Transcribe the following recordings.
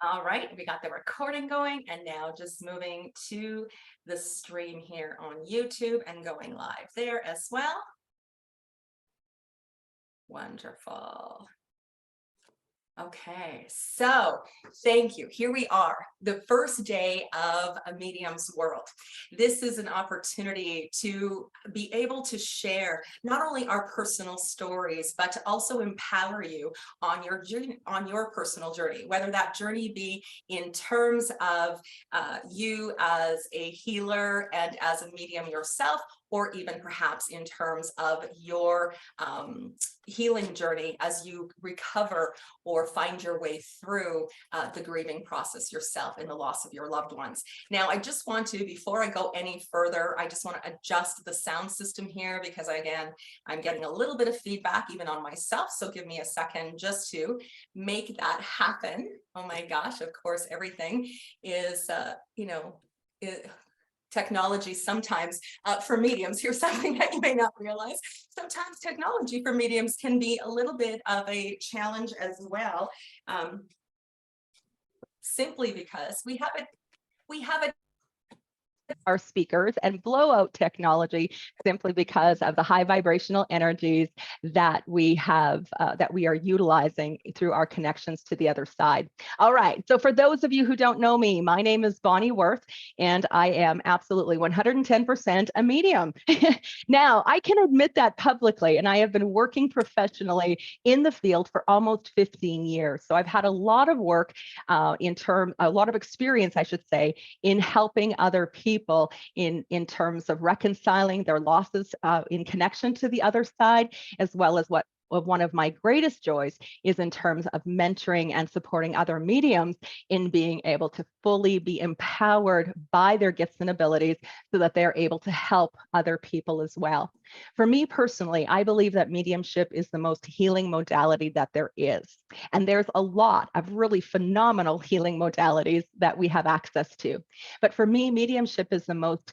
All right, we got the recording going, and now just moving to the stream here on YouTube and going live there as well. Wonderful. Okay, so thank you. Here we are, the first day of a medium's world. This is an opportunity to be able to share not only our personal stories, but to also empower you on your journey, on your personal journey, whether that journey be in terms of you as a healer and as a medium yourself, or even perhaps in terms of your healing journey as you recover or find your way through the grieving process yourself and the loss of your loved ones. Now, I just want to, before I go any further, I just want to adjust the sound system here because, again, I'm getting a little bit of feedback even on myself. So give me a second just to make that happen. Oh my gosh, of course, everything is, technology sometimes for mediums. Here's something that you may not realize. Sometimes technology for mediums can be a little bit of a challenge as well, simply because we have a our speakers and blowout technology simply because of the high vibrational energies that we have, that we are utilizing through our connections to the other side. All right, so for those of you who don't know me, my name is Bonnie Worth, and I am absolutely 110% a medium. Now, I can admit that publicly, and I have been working professionally in the field for almost 15 years. So I've had a lot of work a lot of experience, I should say, in helping other people in terms of reconciling their losses in connection to the other side, as well as one of my greatest joys is in terms of mentoring and supporting other mediums in being able to fully be empowered by their gifts and abilities so that they're able to help other people as well. For me personally, I believe that mediumship is the most healing modality that there is. And there's a lot of really phenomenal healing modalities that we have access to. But for me, mediumship is the most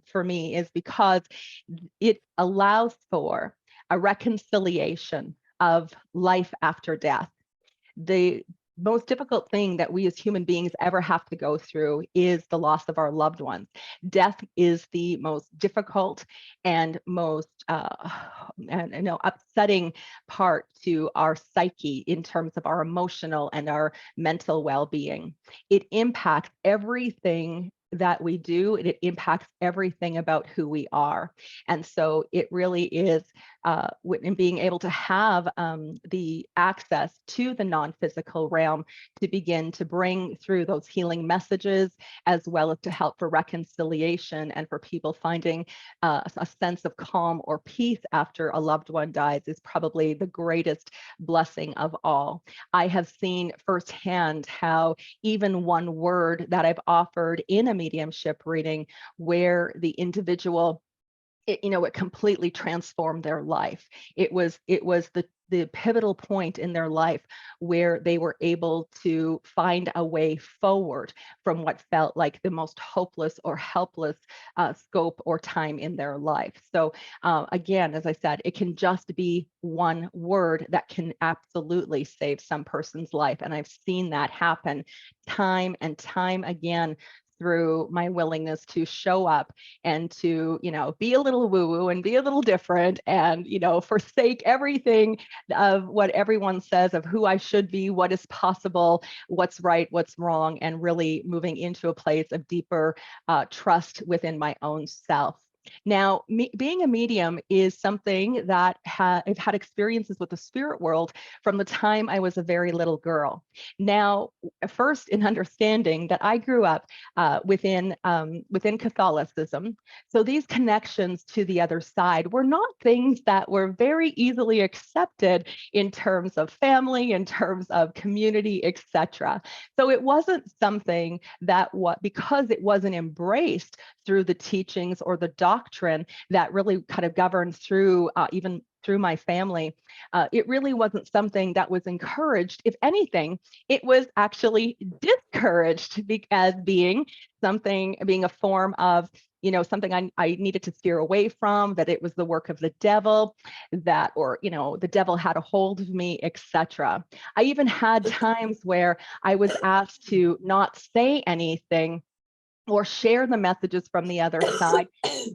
for me is because it allows for a reconciliation of life after death. The most difficult thing that we as human beings ever have to go through is the loss of our loved ones. Death is the most difficult and most upsetting part to our psyche in terms of our emotional and our mental well-being. It impacts everything that we do, it impacts everything about who we are. And so it really is in being able to have the access to the non-physical realm to begin to bring through those healing messages, as well as to help for reconciliation and for people finding a sense of calm or peace after a loved one dies is probably the greatest blessing of all. I have seen firsthand how even one word that I've offered in a mediumship reading where the individual, it completely transformed their life. It was the pivotal point in their life where they were able to find a way forward from what felt like the most hopeless or helpless scope or time in their life. So again, as I said, it can just be one word that can absolutely save some person's life. And I've seen that happen time and time again through my willingness to show up and to, be a little woo-woo and be a little different and, forsake everything of what everyone says of who I should be, what is possible, what's right, what's wrong, and really moving into a place of deeper trust within my own self. Now, being a medium is something that I've had experiences with the spirit world from the time I was a very little girl. Now, first in understanding that I grew up within Catholicism, so these connections to the other side were not things that were very easily accepted in terms of family, in terms of community, etc. So it wasn't something that because it wasn't embraced through the teachings or the doctrine that really kind of governed through even through my family, it really wasn't something that was encouraged. If anything, it was actually discouraged as being a form of something I needed to steer away from, that it was the work of the devil, that, or, the devil had a hold of me, etc. I even had times where I was asked to not say anything or share the messages from the other side.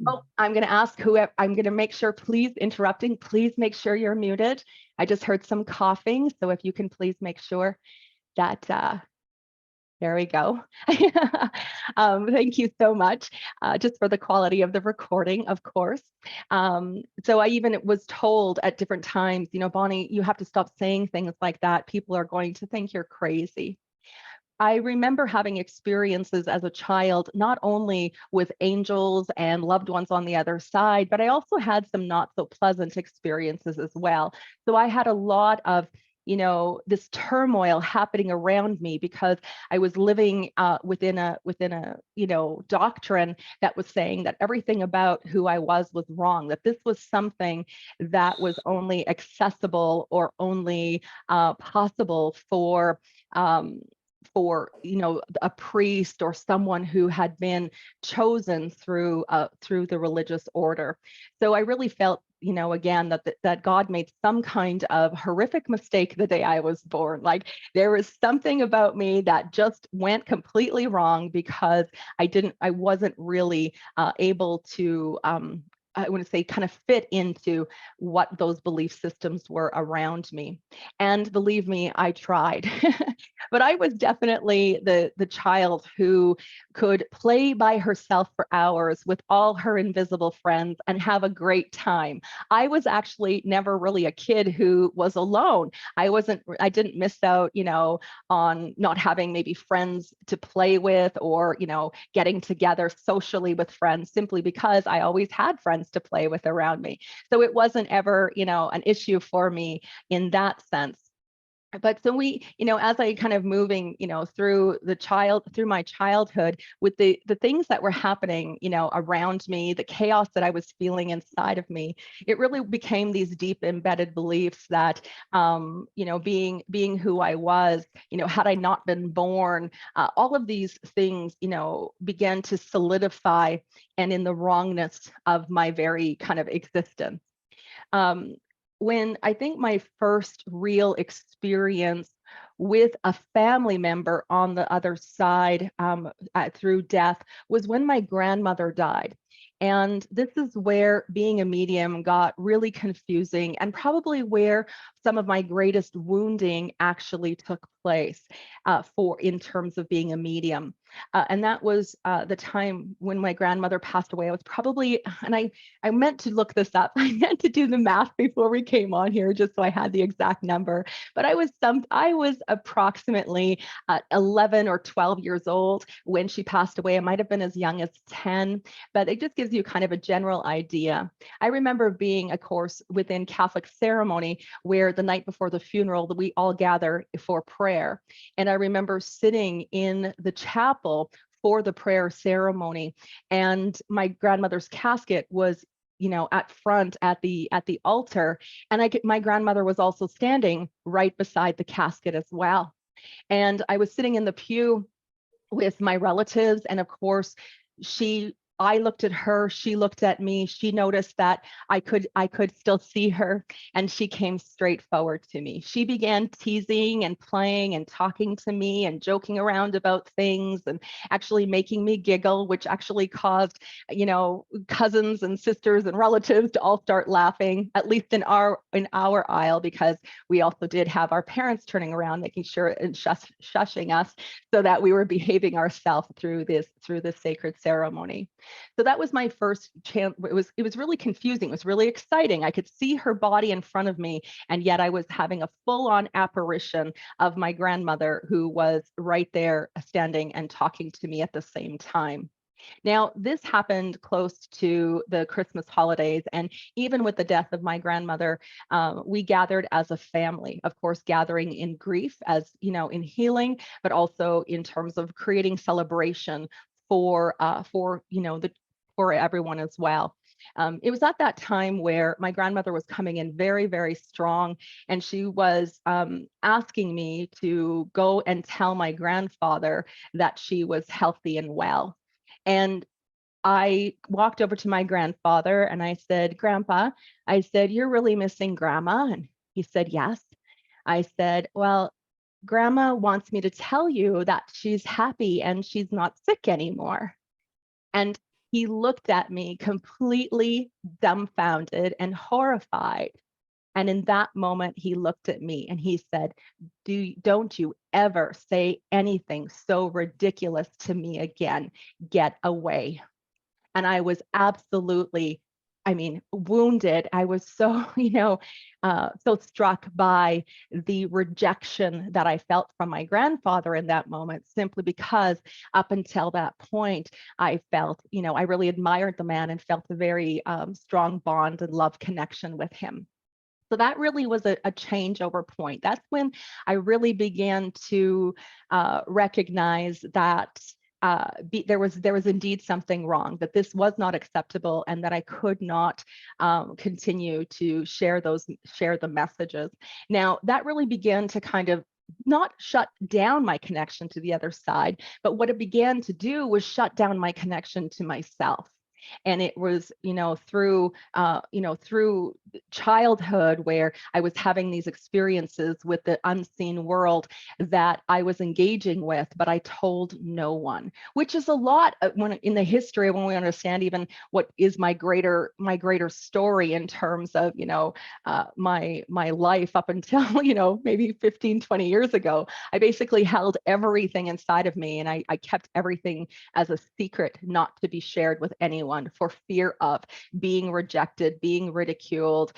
Oh, I'm going to ask whoever, I'm going to make sure, please, interrupting, please make sure you're muted. I just heard some coughing. So if you can please make sure that, there we go. Thank you so much, just for the quality of the recording, of course. So I even was told at different times, Bonnie, you have to stop saying things like that. People are going to think you're crazy. I remember having experiences as a child, not only with angels and loved ones on the other side, but I also had some not so pleasant experiences as well. So I had a lot of this turmoil happening around me because I was living within a doctrine that was saying that everything about who I was wrong, that this was something that was only accessible or only possible for a priest or someone who had been chosen through the religious order. So I really felt, again, that God made some kind of horrific mistake the day I was born. Like, there was something about me that just went completely wrong because I wasn't really able to I want to say kind of fit into what those belief systems were around me. And believe me, I tried. But I was definitely the child who could play by herself for hours with all her invisible friends and have a great time. I was actually never really a kid who was alone. I didn't miss out, on not having maybe friends to play with, or, getting together socially with friends, simply because I always had friends to play with around me. So it wasn't ever, an issue for me in that sense. But so we, as I kind of moving, through my childhood, with the things that were happening, around me, the chaos that I was feeling inside of me, it really became these deep embedded beliefs that, being who I was, had I not been born, all of these things, began to solidify and in the wrongness of my very kind of existence. Um, when I think my first real experience with a family member on the other side, through death, was when my grandmother died. And this is where being a medium got really confusing, and probably where some of my greatest wounding actually took place, in terms of being a medium. And that was the time when my grandmother passed away. I was probably, and I meant to look this up. I meant to do the math before we came on here, just so I had the exact number. But I was approximately 11 or 12 years old when she passed away. I might have been as young as 10, but it just gives you kind of a general idea. I remember being, of course, within Catholic ceremony, where the night before the funeral, we all gather for prayer. And I remember sitting in the chapel for the prayer ceremony, and my grandmother's casket was, at front at the altar, and my grandmother was also standing right beside the casket as well. And I was sitting in the pew with my relatives, and of course, I looked at her, she looked at me, she noticed that I could still see her, and she came straight forward to me. She began teasing and playing and talking to me and joking around about things, and actually making me giggle, which actually caused, cousins and sisters and relatives to all start laughing, at least in our aisle, because we also did have our parents turning around, making sure and shushing us, so that we were behaving ourselves through this sacred ceremony. So that was my first chance. It was really confusing. It was really exciting. I could see her body in front of me, and yet I was having a full-on apparition of my grandmother, who was right there standing and talking to me at the same time. Now, this happened close to the Christmas holidays, and even with the death of my grandmother, we gathered as a family, of course, gathering in grief, as in healing, but also in terms of creating celebration for for everyone as well. It was at that time where my grandmother was coming in very, very strong, and she was asking me to go and tell my grandfather that she was healthy and well. And I walked over to my grandfather and I said, Grandpa, I said, you're really missing Grandma. And he said, yes. I said, well, Grandma wants me to tell you that she's happy and she's not sick anymore. And he looked at me completely dumbfounded and horrified. And in that moment, he looked at me and he said, don't you ever say anything so ridiculous to me again. Get away. And I was absolutely, I mean, wounded. I was so, so struck by the rejection that I felt from my grandfather in that moment, simply because up until that point, I felt, I really admired the man and felt a very strong bond and love connection with him. So that really was a changeover point. That's when I really began to recognize that there was indeed something wrong, that this was not acceptable, and that I could not continue to share the messages. Now that really began to kind of not shut down my connection to the other side, but what it began to do was shut down my connection to myself. And it was, through childhood where I was having these experiences with the unseen world that I was engaging with, but I told no one, which is a lot when in the history, when we understand even what is my greater story in terms of, my life up until, maybe 15, 20 years ago. I basically held everything inside of me, and I kept everything as a secret, not to be shared with anyone, for fear of being rejected, being ridiculed,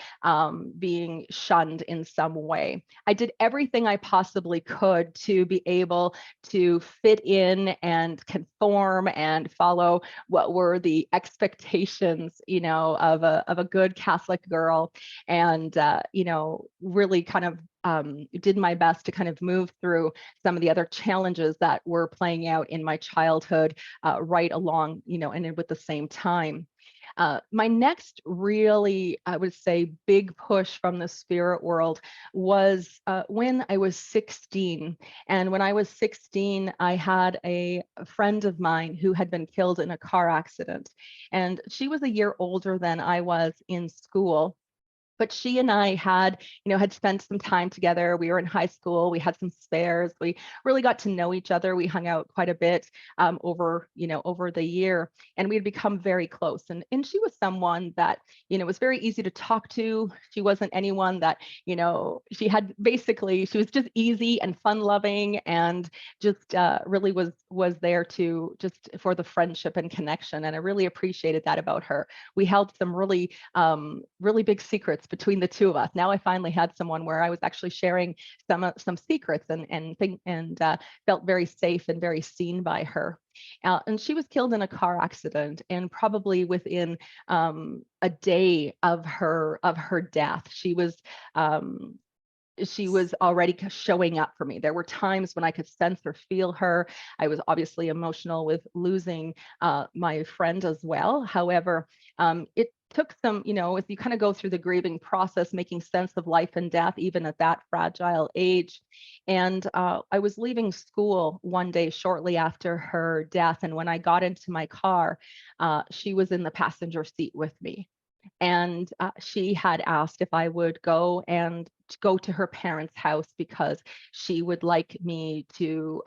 being shunned in some way. I did everything I possibly could to be able to fit in and conform and follow what were the expectations, of a good Catholic girl, and really kind of did my best to kind of move through some of the other challenges that were playing out in my childhood right along, and with the same time. My next really, I would say, big push from the spirit world was when I was 16. And when I was 16, I had a friend of mine who had been killed in a car accident. And she was a year older than I was in school. But she and I had spent some time together. We were in high school. We had some spares. We really got to know each other. We hung out quite a bit over the year, and we had become very close. And she was someone that, was very easy to talk to. She wasn't anyone that, she was just easy and fun loving, and just really was there to just for the friendship and connection. And I really appreciated that about her. We held some really big secrets between the two of us. Now I finally had someone where I was actually sharing some secrets and felt very safe and very seen by her. And she was killed in a car accident, and probably within a day of her death, she was already showing up for me. There were times when I could sense or feel her. I was obviously emotional with losing my friend as well. However, it took some, as you kind of go through the grieving process, making sense of life and death, even at that fragile age. And I was leaving school one day shortly after her death. And when I got into my car, she was in the passenger seat with me. And she had asked if I would go to her parents' house because she would like me to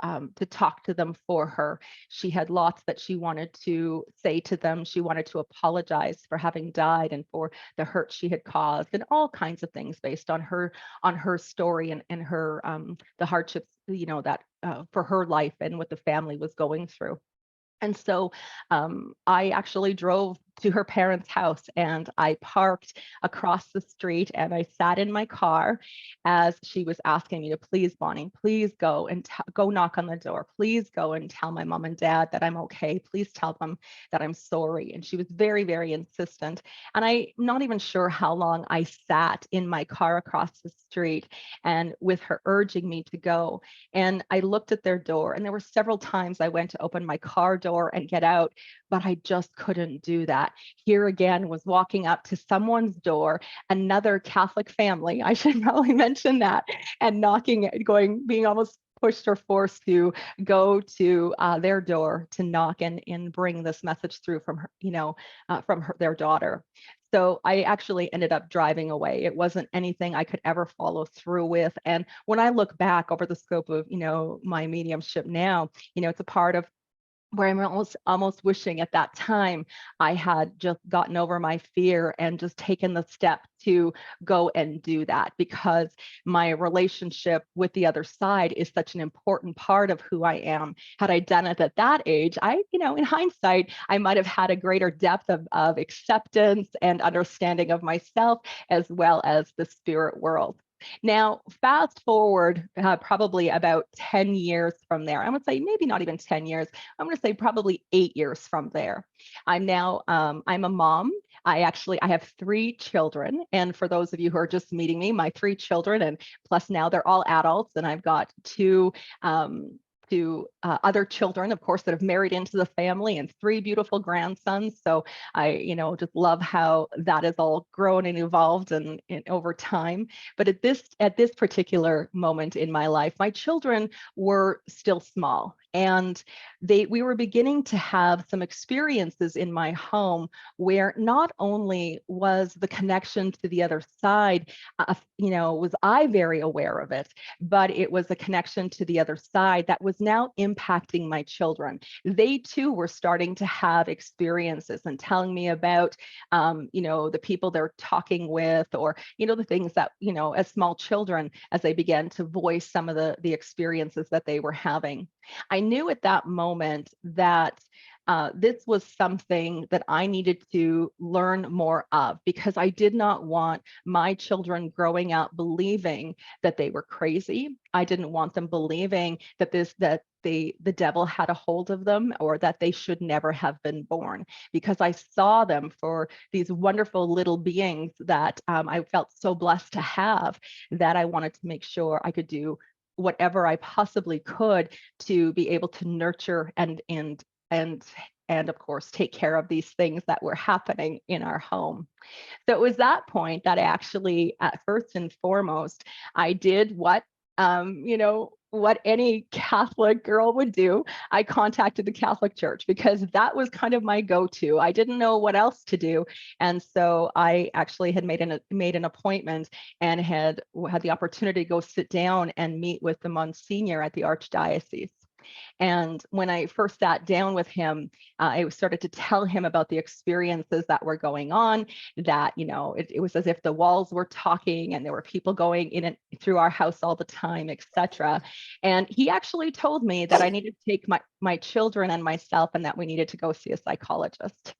talk to them for her. She had lots that she wanted to say to them. She wanted to apologize for having died and for the hurt she had caused, and all kinds of things based on her story and her the hardships, that for her life and what the family was going through. And so I actually drove to her parents' house, and I parked across the street, and I sat in my car as she was asking me to, please, Bonnie, please go and go knock on the door. Please go and tell my mom and dad that I'm okay. Please tell them that I'm sorry. And she was very, very insistent. And I'm not even sure how long I sat in my car across the street and with her urging me to go. And I looked at their door, and there were several times I went to open my car door and get out, but I just couldn't do that. Here again was walking up to someone's door, another Catholic family, I should probably mention that, and knocking, being almost pushed or forced to go to their door to knock and bring this message through from her, their daughter. So I actually ended up driving away. It wasn't anything I could ever follow through with. And when I look back over the scope of, my mediumship now, it's a part of where I'm almost wishing at that time I had just gotten over my fear and just taken the step to go and do that, because my relationship with the other side is such an important part of who I am. Had I done it at that age, in hindsight, I might have had a greater depth of acceptance and understanding of myself as well as the spirit world. Now, fast forward probably about 10 years from there. I would say maybe not even 10 years. I'm going to say probably 8 years from there. I'm a mom. I have 3 children. And for those of you who are just meeting me, my 3 children, and plus now they're all adults, and I've got two other children, of course, that have married into the family, and 3 beautiful grandsons. So I, just love how that has all grown and evolved and over time. But at this particular moment in my life, my children were still small, and we were beginning to have some experiences in my home where not only was the connection to the other side, was I very aware of it, but it was a connection to the other side that was now impacting my children. They too were starting to have experiences and telling me about, the people they're talking with, or, the things that, as small children, as they began to voice some of the experiences that they were having. I knew at that moment that this was something that I needed to learn more of, because I did not want my children growing up believing that they were crazy. I didn't want them believing that the devil had a hold of them, or that they should never have been born, because I saw them for these wonderful little beings that I felt so blessed to have, that I wanted to make sure I could do whatever I possibly could to be able to nurture and of course take care of these things that were happening in our home. So it was that point that I actually, at first and foremost, I did what any Catholic girl would do. I contacted the Catholic Church, because that was kind of my go-to. I didn't know what else to do. And so I actually had made an appointment and had the opportunity to go sit down and meet with the Monsignor at the Archdiocese. And when I first sat down with him, I started to tell him about the experiences that were going on, that, it was as if the walls were talking and there were people going in and through our house all the time, etc. And he actually told me that I needed to take my children and myself, and that we needed to go see a psychologist.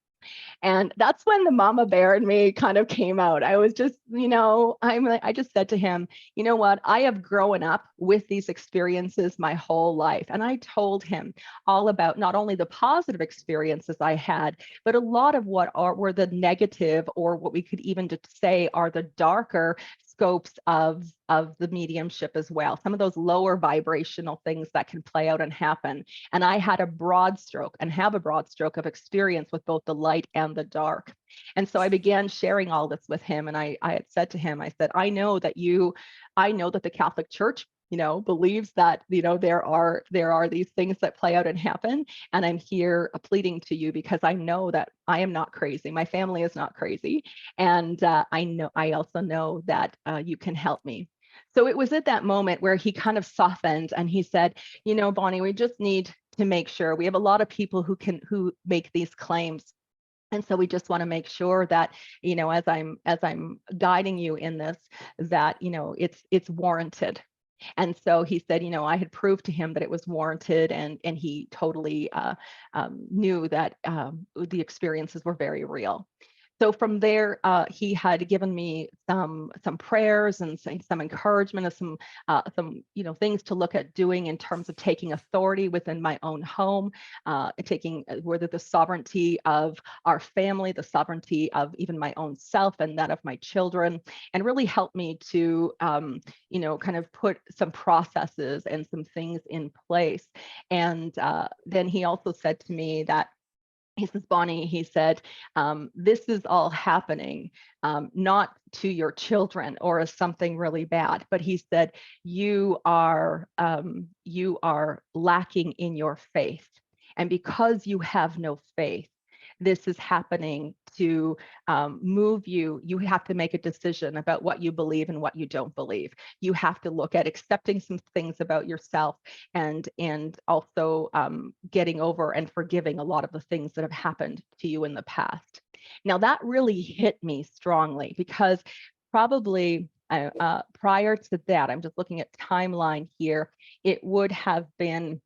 And that's when the mama bear in me kind of came out. I was just, I just said to him, you know what? I have grown up with these experiences my whole life. And I told him all about not only the positive experiences I had, but a lot of what were the negative, or what we could even just say are the darker scopes of the mediumship as well. Some of those lower vibrational things that can play out and happen. And I had a broad stroke, and have a broad stroke of experience with both the light and the dark. And so I began sharing all this with him. And I had said to him, I said, I know that the Catholic Church, believes that, there are these things that play out and happen. And I'm here pleading to you, because I know that I am not crazy. My family is not crazy. And I also know that you can help me. So it was at that moment where he kind of softened, and he said, Bonnie, we just need to make sure. We have a lot of people who make these claims. And so we just want to make sure that, as I'm guiding you in this, that, it's warranted. And so he said, I had proved to him that it was warranted, and he totally knew that the experiences were very real. So from there, he had given me some prayers and some encouragement, of some things to look at doing in terms of taking authority within my own home, taking whether the sovereignty of our family, the sovereignty of even my own self and that of my children, and really help me to kind of put some processes and some things in place. And then he also said to me that he says, Bonnie, he said, this is all happening, not to your children or as something really bad, but he said, you are lacking in your faith. And because you have no faith, this is happening to move you. You have to make a decision about what you believe and what you don't believe. You have to look at accepting some things about yourself and also getting over and forgiving a lot of the things that have happened to you in the past. Now that really hit me strongly because probably prior to that, I'm just looking at timeline here, it would have been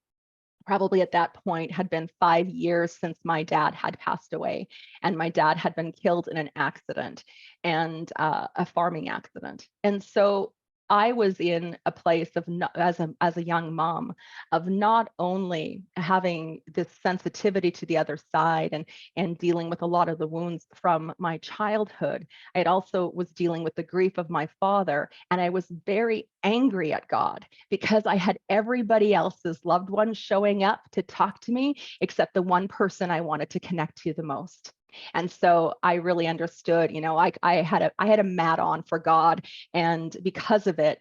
probably at that point had been 5 years since my dad had passed away, and my dad had been killed in an accident, and a farming accident. And so I was in a place of as a young mom of not only having this sensitivity to the other side and dealing with a lot of the wounds from my childhood. I also was dealing with the grief of my father, and I was very angry at God because I had everybody else's loved ones showing up to talk to me except the one person I wanted to connect to the most. And so I really understood, I had a mat on for God, and because of it,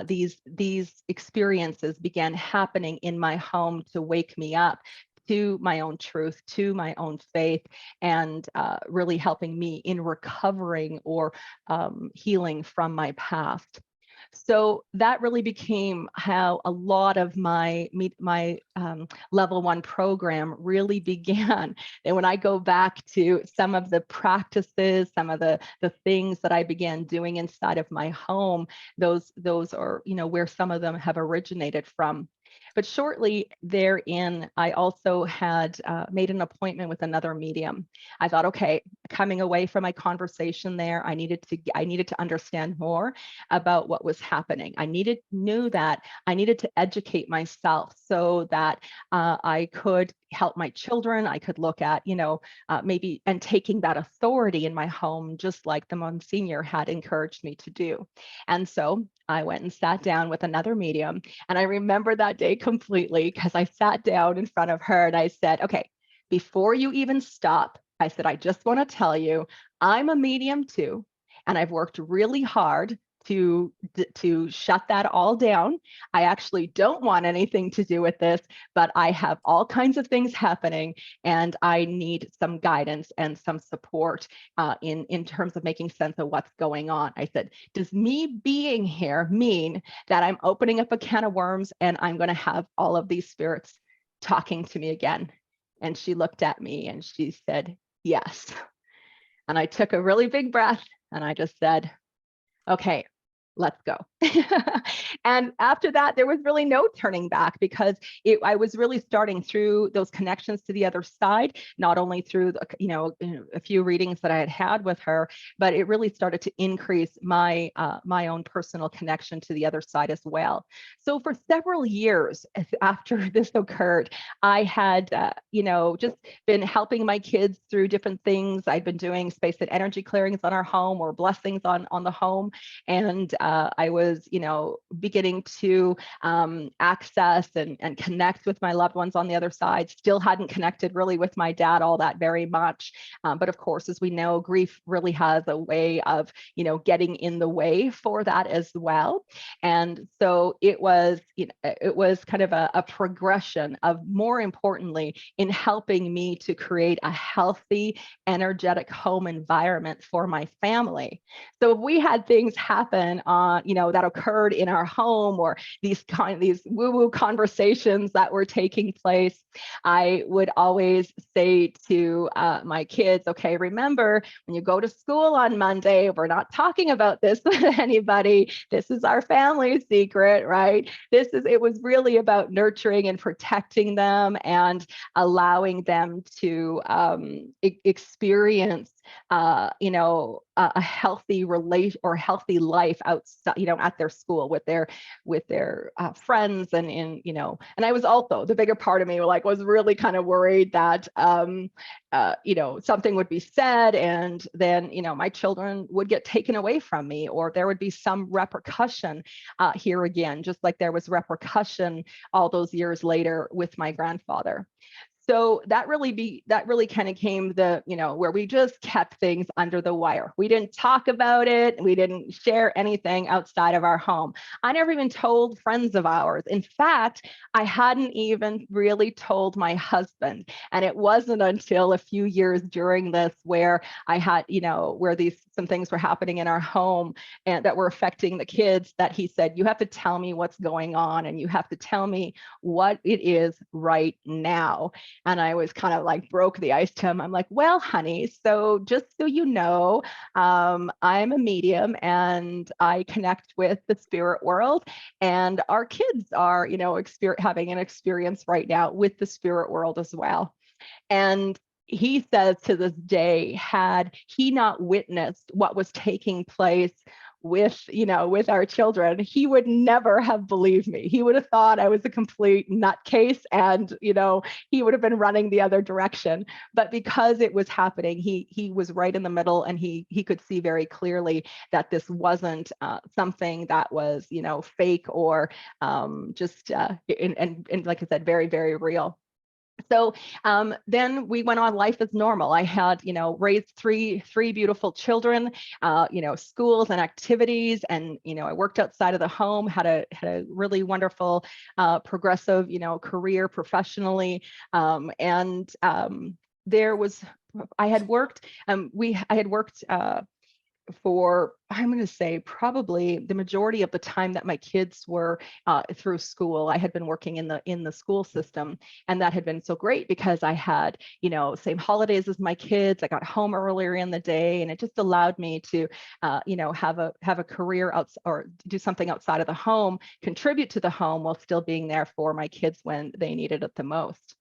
these experiences began happening in my home to wake me up to my own truth, to my own faith, and really helping me in recovering or healing from my past. So that really became how a lot of my level 1 program really began. And when I go back to some of the practices, some of the things that I began doing inside of my home, those are, where some of them have originated from. But shortly therein, I also had made an appointment with another medium. I thought, okay, coming away from my conversation there, I needed to understand more about what was happening. Knew that I needed to educate myself so that I could help my children. I could look at, maybe and taking that authority in my home, just like the Monsignor had encouraged me to do. And so I went and sat down with another medium. And I remember that day completely because I sat down in front of her and I said, okay, before you even stop, I said, I just want to tell you, I'm a medium too. And I've worked really hard to shut that all down. I actually don't want anything to do with this, but I have all kinds of things happening and I need some guidance and some support in terms of making sense of what's going on. I said, does me being here mean that I'm opening up a can of worms and I'm going to have all of these spirits talking to me again? And she looked at me and she said, yes. And I took a really big breath and I just said, okay, let's go. And after that, there was really no turning back because I was really starting through those connections to the other side, not only through a few readings that I had with her, but it really started to increase my own personal connection to the other side as well. So for several years after this occurred, I had just been helping my kids through different things. I'd been doing space and energy clearings on our home or blessings on the home, and I was, beginning to access and connect with my loved ones on the other side. Still hadn't connected really with my dad all that very much. But of course, as we know, grief really has a way of, getting in the way for that as well. And so it was kind of a progression of, more importantly, in helping me to create a healthy, energetic home environment for my family. So if we had things happen that occurred in our home, or these woo-woo conversations that were taking place, I would always say to my kids, okay, remember, when you go to school on Monday, we're not talking about this with anybody. This is our family secret, right? It was really about nurturing and protecting them and allowing them to experience a healthy relation or healthy life outside, at their school with their friends, and I was also, the bigger part of me was really kind of worried that something would be said and then my children would get taken away from me, or there would be some repercussion here again, just like there was repercussion all those years later with my grandfather. So that really kind of came where we just kept things under the wire. We didn't talk about it. We didn't share anything outside of our home. I never even told friends of ours. In fact, I hadn't even really told my husband. And it wasn't until a few years during this where I had, where some things were happening in our home and that were affecting the kids, that he said, you have to tell me what's going on and you have to tell me what it is right now. And I was kind of like broke the ice to him. I'm like, well, honey, so just so you know, I'm a medium and I connect with the spirit world. And our kids are, having an experience right now with the spirit world as well. And he says to this day, had he not witnessed what was taking place with our children, he would never have believed me. He would have thought I was a complete nutcase and, he would have been running the other direction. But because it was happening, he was right in the middle, and he could see very clearly that this wasn't something that was, fake or just, and like I said, very, very real. So then we went on life as normal. I had, raised three beautiful children, schools and activities, and I worked outside of the home, had a really wonderful, progressive, career professionally, and there was, I had worked, for, I'm going to say, probably the majority of the time that my kids were through school. I had been working in the school system, and that had been so great because I had, same holidays as my kids. I got home earlier in the day, and it just allowed me to, have a career or do something outside of the home, contribute to the home while still being there for my kids when they needed it the most.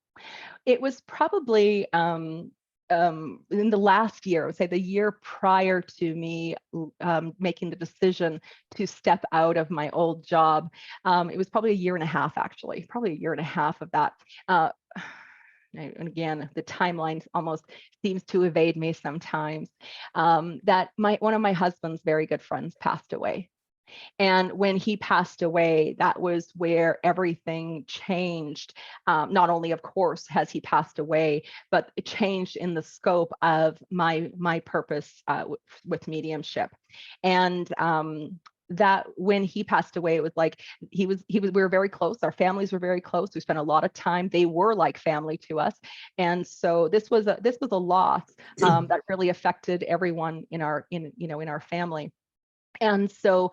It was probably in the last year, I would say the year prior to me making the decision to step out of my old job. It was probably a year and a half, actually, probably a year and a half of that. And again, the timeline almost seems to evade me sometimes, that one of my husband's very good friends passed away. And when he passed away, that was where everything changed. Not only, of course, has he passed away, but it changed in the scope of my purpose with mediumship. And that when he passed away, it was like we were very close. Our families were very close. We spent a lot of time. They were like family to us. And so this was a loss that really affected everyone in our family. And so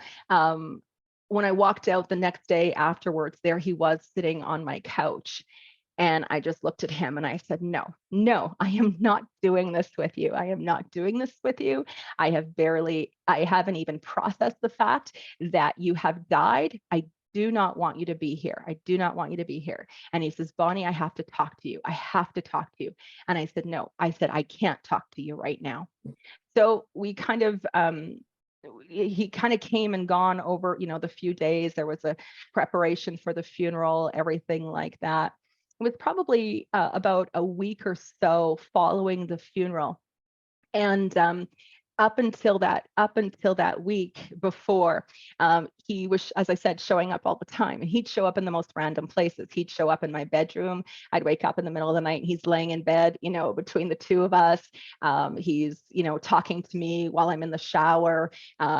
when I walked out the next day afterwards, there he was sitting on my couch. And I just looked at him and I said, no, I am not doing this with you. I am not doing this with you. I haven't even processed the fact that you have died. I do not want you to be here. I do not want you to be here. And he says, Bonnie, I have to talk to you. I have to talk to you. And I said, no, I can't talk to you right now. So we kind of, he kind of came and gone over, the few days. There was a preparation for the funeral, everything like that. It was probably about a week or so following the funeral. And up until that week before, he was, as I said, showing up all the time. And he'd show up in the most random places. He'd show up in my bedroom. I'd wake up in the middle of the night and he's laying in bed, between the two of us. He's, talking to me while I'm in the shower.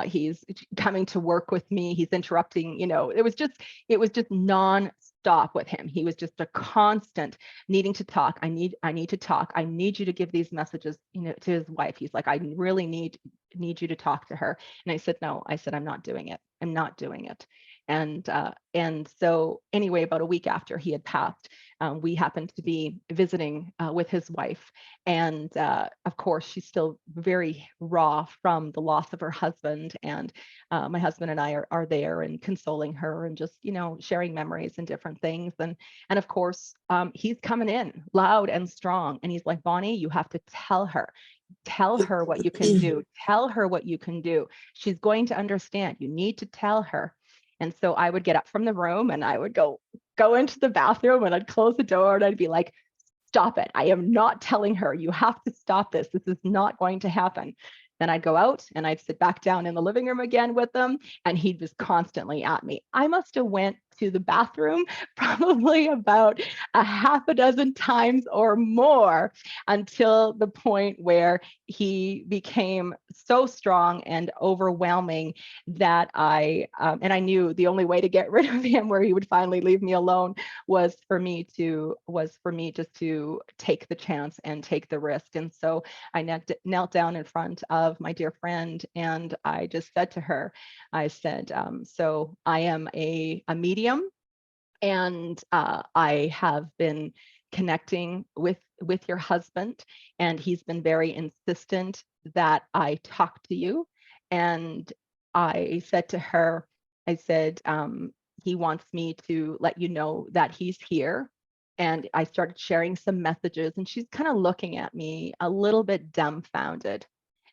He's coming to work with me. He's interrupting, it was just non-stop with him. He was just a constant needing to talk. I need to talk. I need you to give these messages, to his wife. He's like, I really need you to talk to her. And I said, no, I'm not doing it. I'm not doing it. And so anyway, about a week after he had passed, we happened to be visiting with his wife. And of course, she's still very raw from the loss of her husband. And my husband and I are there and consoling her and just, sharing memories and different things. And of course, he's coming in loud and strong. And he's like, Bonnie, you have to tell her what you can do. Tell her what you can do. She's going to understand. You need to tell her. And so I would get up from the room and I would go into the bathroom and I'd close the door and I'd be like, stop it. I am not telling her. You have to stop this. This is not going to happen. Then I'd go out and I'd sit back down in the living room again with him, and he was constantly at me. I must have went to the bathroom probably about a half a dozen times or more until the point where he became so strong and overwhelming that I knew the only way to get rid of him, where he would finally leave me alone, was for me just to take the chance and take the risk. And so I knelt down in front of my dear friend, and I just said to her, I said, so I am a medium, and I have been connecting with your husband, and he's been very insistent that I talk to you. And I said to her, I said, he wants me to let you know that he's here. And I started sharing some messages, and she's kind of looking at me a little bit dumbfounded.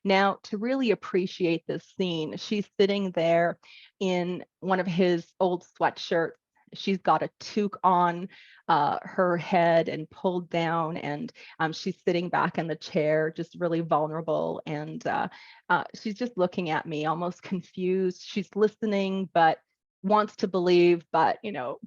Now, to really appreciate this scene, she's sitting there in one of his old sweatshirts. She's got a toque on her head and pulled down, and she's sitting back in the chair, just really vulnerable. And she's just looking at me, almost confused. She's listening, but wants to believe, but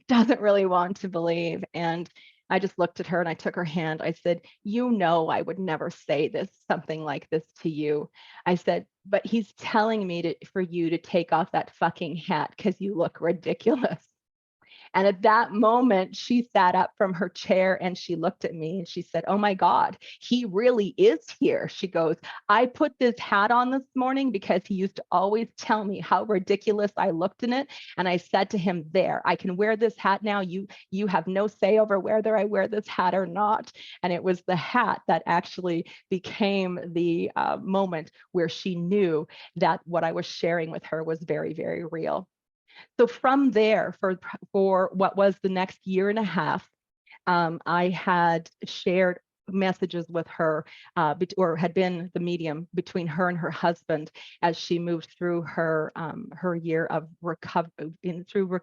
doesn't really want to believe. And I just looked at her and I took her hand. I said, I would never say something like this to you. I said, but he's telling me for you to take off that fucking hat because you look ridiculous. And at that moment, she sat up from her chair and she looked at me and she said, oh my God, he really is here. She goes, I put this hat on this morning because he used to always tell me how ridiculous I looked in it. And I said to him, there, I can wear this hat now. You have no say over whether I wear this hat or not. And it was the hat that actually became the moment where she knew that what I was sharing with her was very, very real. So from there, for what was the next year and a half, I had shared messages with her, or had been the medium between her and her husband as she moved through her year of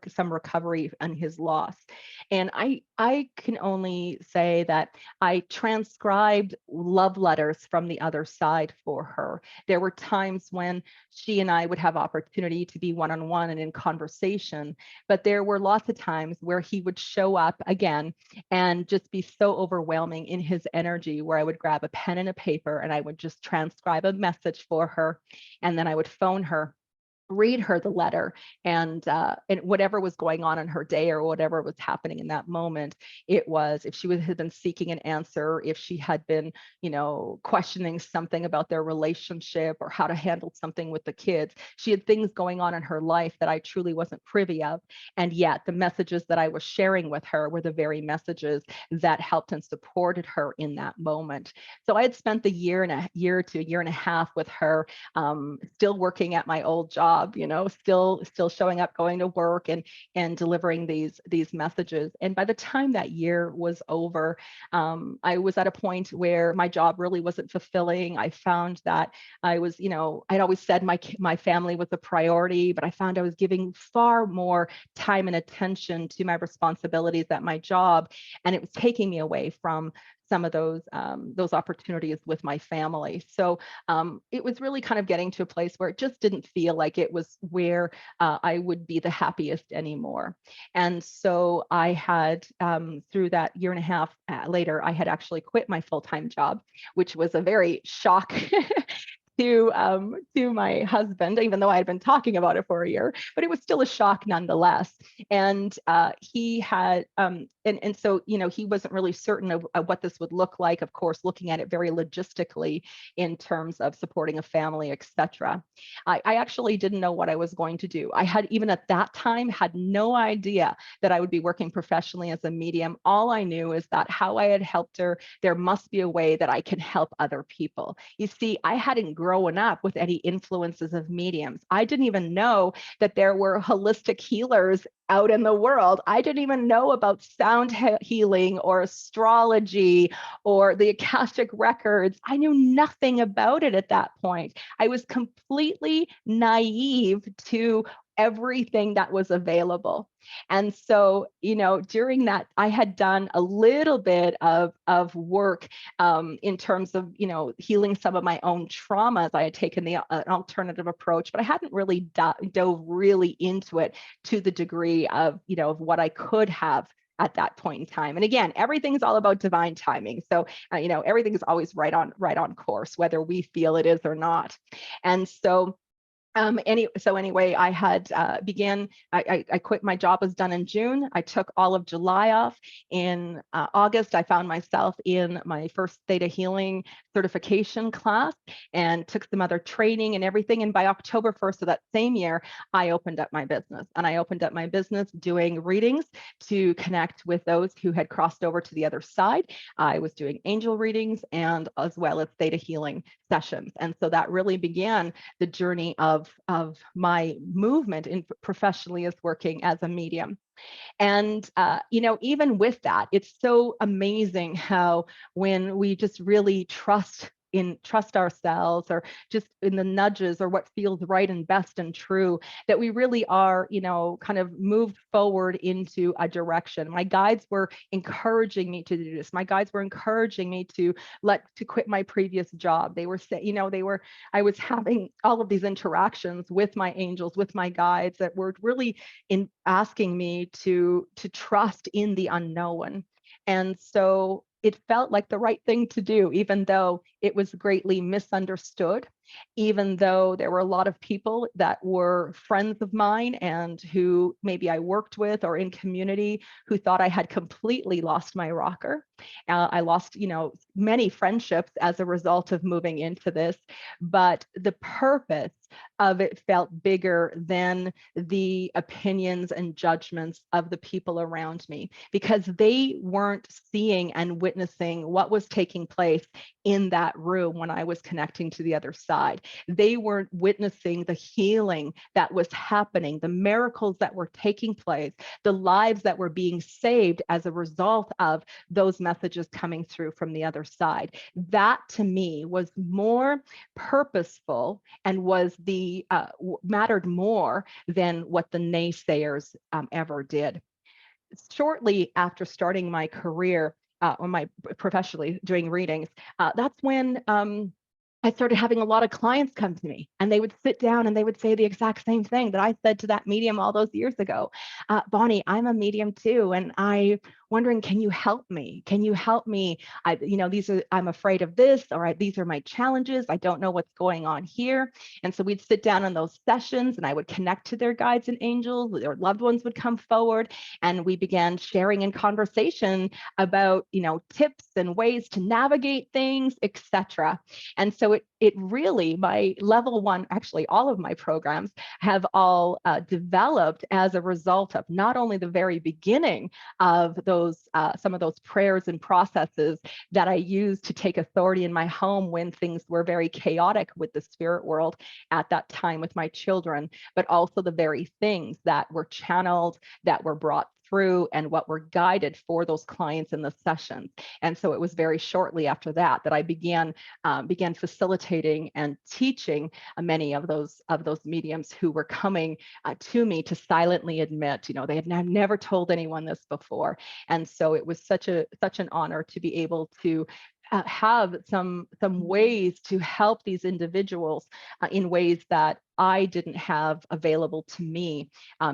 some recovery and his loss. And I can only say that I transcribed love letters from the other side for her. There were times when she and I would have opportunity to be one-on-one and in conversation, but there were lots of times where he would show up again and just be so overwhelming in his energy, where I would grab a pen and a paper and I would just transcribe a message for her. And then I would phone her, read her the letter, and whatever was going on in her day or whatever was happening in that moment. It was, if she had been seeking an answer, if she had been questioning something about their relationship or how to handle something with the kids, she had things going on in her life that I truly wasn't privy of. And yet the messages that I was sharing with her were the very messages that helped and supported her in that moment. So I had spent the year to a year and a half with her, still working at my old job, still showing up, going to work, and delivering these messages. And by the time that year was over, I was at a point where my job really wasn't fulfilling. I found that I was, I'd always said my family was a priority, but I found I was giving far more time and attention to my responsibilities at my job, and it was taking me away from some of those opportunities with my family. So it was really kind of getting to a place where it just didn't feel like it was where I would be the happiest anymore. And so I had, through that year and a half later, I had actually quit my full-time job, which was a very shock to my husband, even though I had been talking about it for a year, but it was still a shock nonetheless. And he had, and so, he wasn't really certain of what this would look like, of course, looking at it very logistically in terms of supporting a family, etc. I actually didn't know what I was going to do. I had, even at that time, had no idea that I would be working professionally as a medium. All I knew is that how I had helped her, there must be a way that I can help other people. You see, I hadn't grown up with any influences of mediums. I didn't even know that there were holistic healers out in the world. I didn't even know about sound healing or astrology or the Akashic records. I knew nothing about it at that point. I was completely naive to everything that was available. And so, during that, I had done a little bit of work in terms of, healing some of my own traumas. I had taken an alternative approach, but I hadn't really dove really into it to the degree of, of what I could have at that point in time. And again, everything's all about divine timing. So, everything is always right on course, whether we feel it is or not. And so, anyway, I had I quit. My job was done in June. I took all of July off. In August, I found myself in my first Theta Healing certification class and took some other training and everything. And by October 1st of that same year, I opened up my business. And I opened up my business doing readings to connect with those who had crossed over to the other side. I was doing angel readings and as well as Theta Healing sessions. And so that really began the journey of my movement in professionally as working as a medium. And even with that, it's so amazing how when we just really trust ourselves, or just in the nudges or what feels right and best and true, that we really are, kind of moved forward into a direction. My guides were encouraging me to do this. My guides were encouraging me to quit my previous job. They were saying, I was having all of these interactions with my angels, with my guides, that were really asking me to trust in the unknown. And so it felt like the right thing to do, even though it was greatly misunderstood, even though there were a lot of people that were friends of mine and who maybe I worked with or in community who thought I had completely lost my rocker. I lost, many friendships as a result of moving into this, but the purpose of it felt bigger than the opinions and judgments of the people around me, because they weren't seeing and witnessing what was taking place in that room when I was connecting to the other side. They weren't witnessing the healing that was happening, the miracles that were taking place, the lives that were being saved as a result of those messages coming through from the other side. That to me was more purposeful and was mattered more than what the naysayers ever did. Shortly after starting my career, or my professionally doing readings, that's when I started having a lot of clients come to me, and they would sit down and they would say the exact same thing that I said to that medium all those years ago. Bonnie, I'm a medium too, and I'm wondering, can you help me? Can you help me? I'm afraid of this, or these are my challenges. I don't know what's going on here. And so we'd sit down in those sessions, and I would connect to their guides and angels. Their loved ones would come forward, and we began sharing in conversation about, tips and ways to navigate things, etc. And so it really, my level one, actually all of my programs have all developed as a result of not only the very beginning of some of those prayers and processes that I used to take authority in my home when things were very chaotic with the spirit world at that time with my children, but also the very things that were channeled, that were brought through, and what were guided for those clients in the sessions. And so it was very shortly after that that I began facilitating and teaching many of those mediums who were coming to me to silently admit, they had never told anyone this before. And so it was such an honor to be able to have some ways to help these individuals in ways that I didn't have available to me,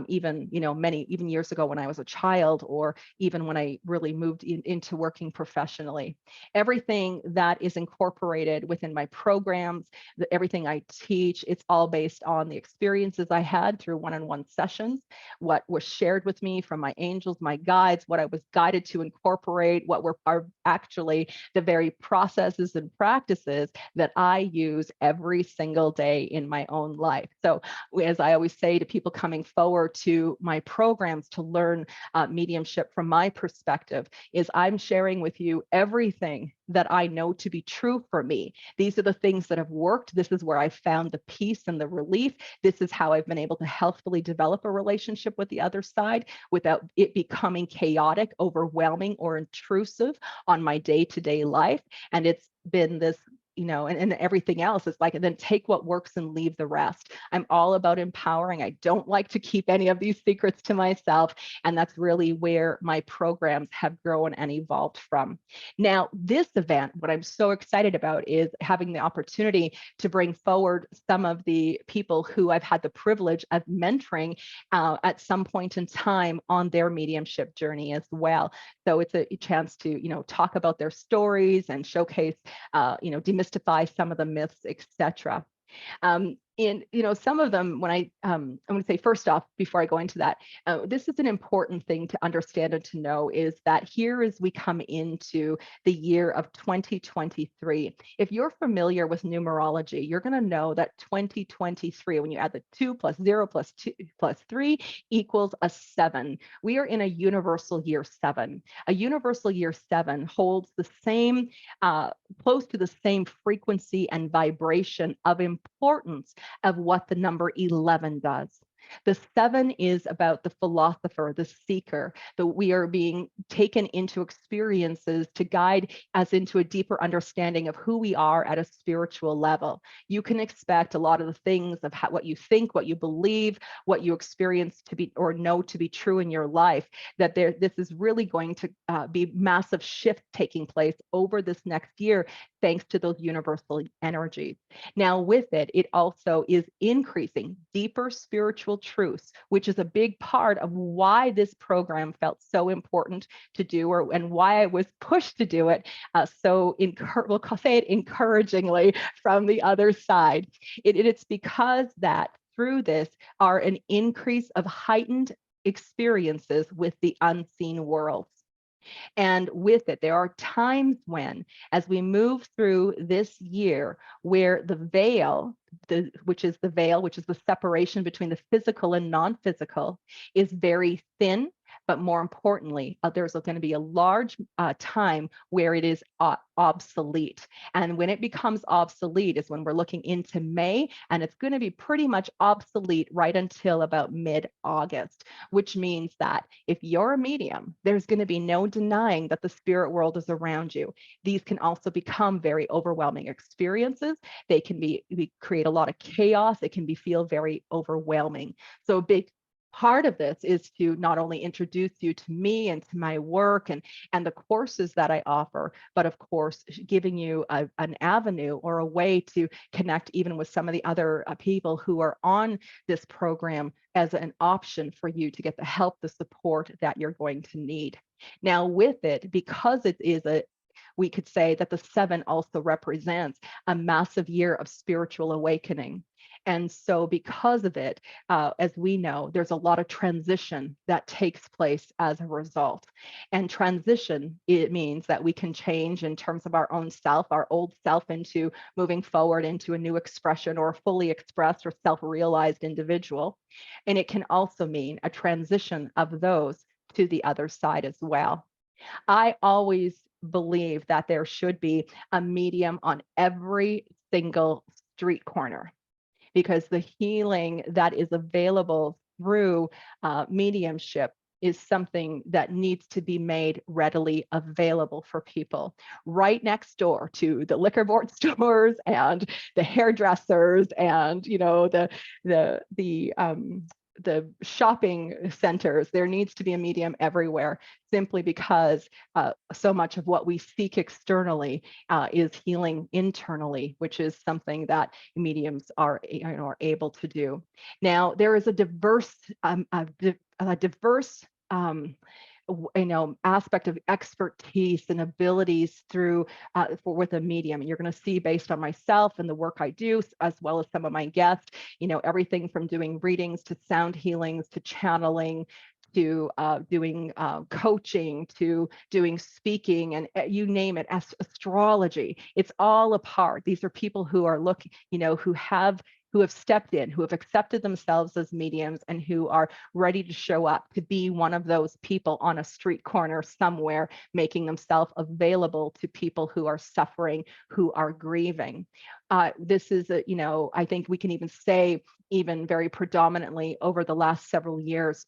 even years ago when I was a child, or even when I really moved into working professionally. Everything that is incorporated within my programs, everything I teach, it's all based on the experiences I had through one-on-one sessions, what was shared with me from my angels, my guides, what I was guided to incorporate, what are actually the very processes and practices that I use every single day in my own life. So as I always say to people coming forward to my programs to learn mediumship from my perspective, is I'm sharing with you everything that I know to be true for me. These are the things that have worked. This is where I found the peace and the relief. This is how I've been able to healthfully develop a relationship with the other side without it becoming chaotic, overwhelming, or intrusive on my day-to-day life. And it's been this and everything else is like, and then take what works and leave the rest. I'm all about empowering. I don't like to keep any of these secrets to myself. And that's really where my programs have grown and evolved from. Now, this event, what I'm so excited about is having the opportunity to bring forward some of the people who I've had the privilege of mentoring at some point in time on their mediumship journey as well. So it's a chance to, talk about their stories and showcase, demystify some of the myths, etc. And some of them, when I'm going to say first off, before I go into that, this is an important thing to understand and to know, is that here as we come into the year of 2023, if you're familiar with numerology, you're going to know that 2023, when you add the 2 plus 0 plus 2 plus 3 equals a 7. We are in a universal year 7. A universal year 7 holds the same, close to the same frequency and vibration of importance of what the number 11 does. The 7 is about the philosopher, the seeker, that we are being taken into experiences to guide us into a deeper understanding of who we are at a spiritual level. You can expect a lot of the things of what you think, what you believe, what you experience to be or know to be true in your life, that this is really going to be massive shift taking place over this next year, thanks to those universal energies. Now, with it, it also is increasing deeper spiritual truths, which is a big part of why this program felt so important to do, and why I was pushed to do it. We'll say it encouragingly from the other side. It's because that through this are an increase of heightened experiences with the unseen worlds. And with it, there are times when, as we move through this year, where the veil, which is the separation between the physical and non-physical, is very thin. But more importantly, there's going to be a large time where it is obsolete. And when it becomes obsolete is when we're looking into May, and it's going to be pretty much obsolete right until about mid-August, which means that if you're a medium, there's going to be no denying that the spirit world is around you. These can also become very overwhelming experiences. They can create a lot of chaos. It can feel very overwhelming. So a big part of this is to not only introduce you to me and to my work and the courses that I offer, but of course, giving you an avenue or a way to connect even with some of the other people who are on this program as an option for you to get the help, the support that you're going to need. Now, with it, because it is we could say that the 7 also represents a massive year of spiritual awakening. And so because of it, as we know, there's a lot of transition that takes place as a result. And transition, it means that we can change in terms of our own self, our old self, into moving forward into a new expression or a fully expressed or self-realized individual. And it can also mean a transition of those to the other side as well. I always believe that there should be a medium on every single street corner, because the healing that is available through mediumship is something that needs to be made readily available for people. Right next door to the liquor board stores and the hairdressers and the shopping centers, there needs to be a medium everywhere, simply because so much of what we seek externally is healing internally, which is something that mediums are able to do. Now, there is a diverse aspect of expertise and abilities with a medium. And you're going to see, based on myself and the work I do, as well as some of my guests, everything from doing readings to sound healings to channeling to doing coaching, to doing speaking, and you name it, astrology. It's all a part. These are people who are looking, who have stepped in, who have accepted themselves as mediums, and who are ready to show up to be one of those people on a street corner somewhere, making themselves available to people who are suffering, who are grieving. This is, I think we can even say, even very predominantly over the last several years,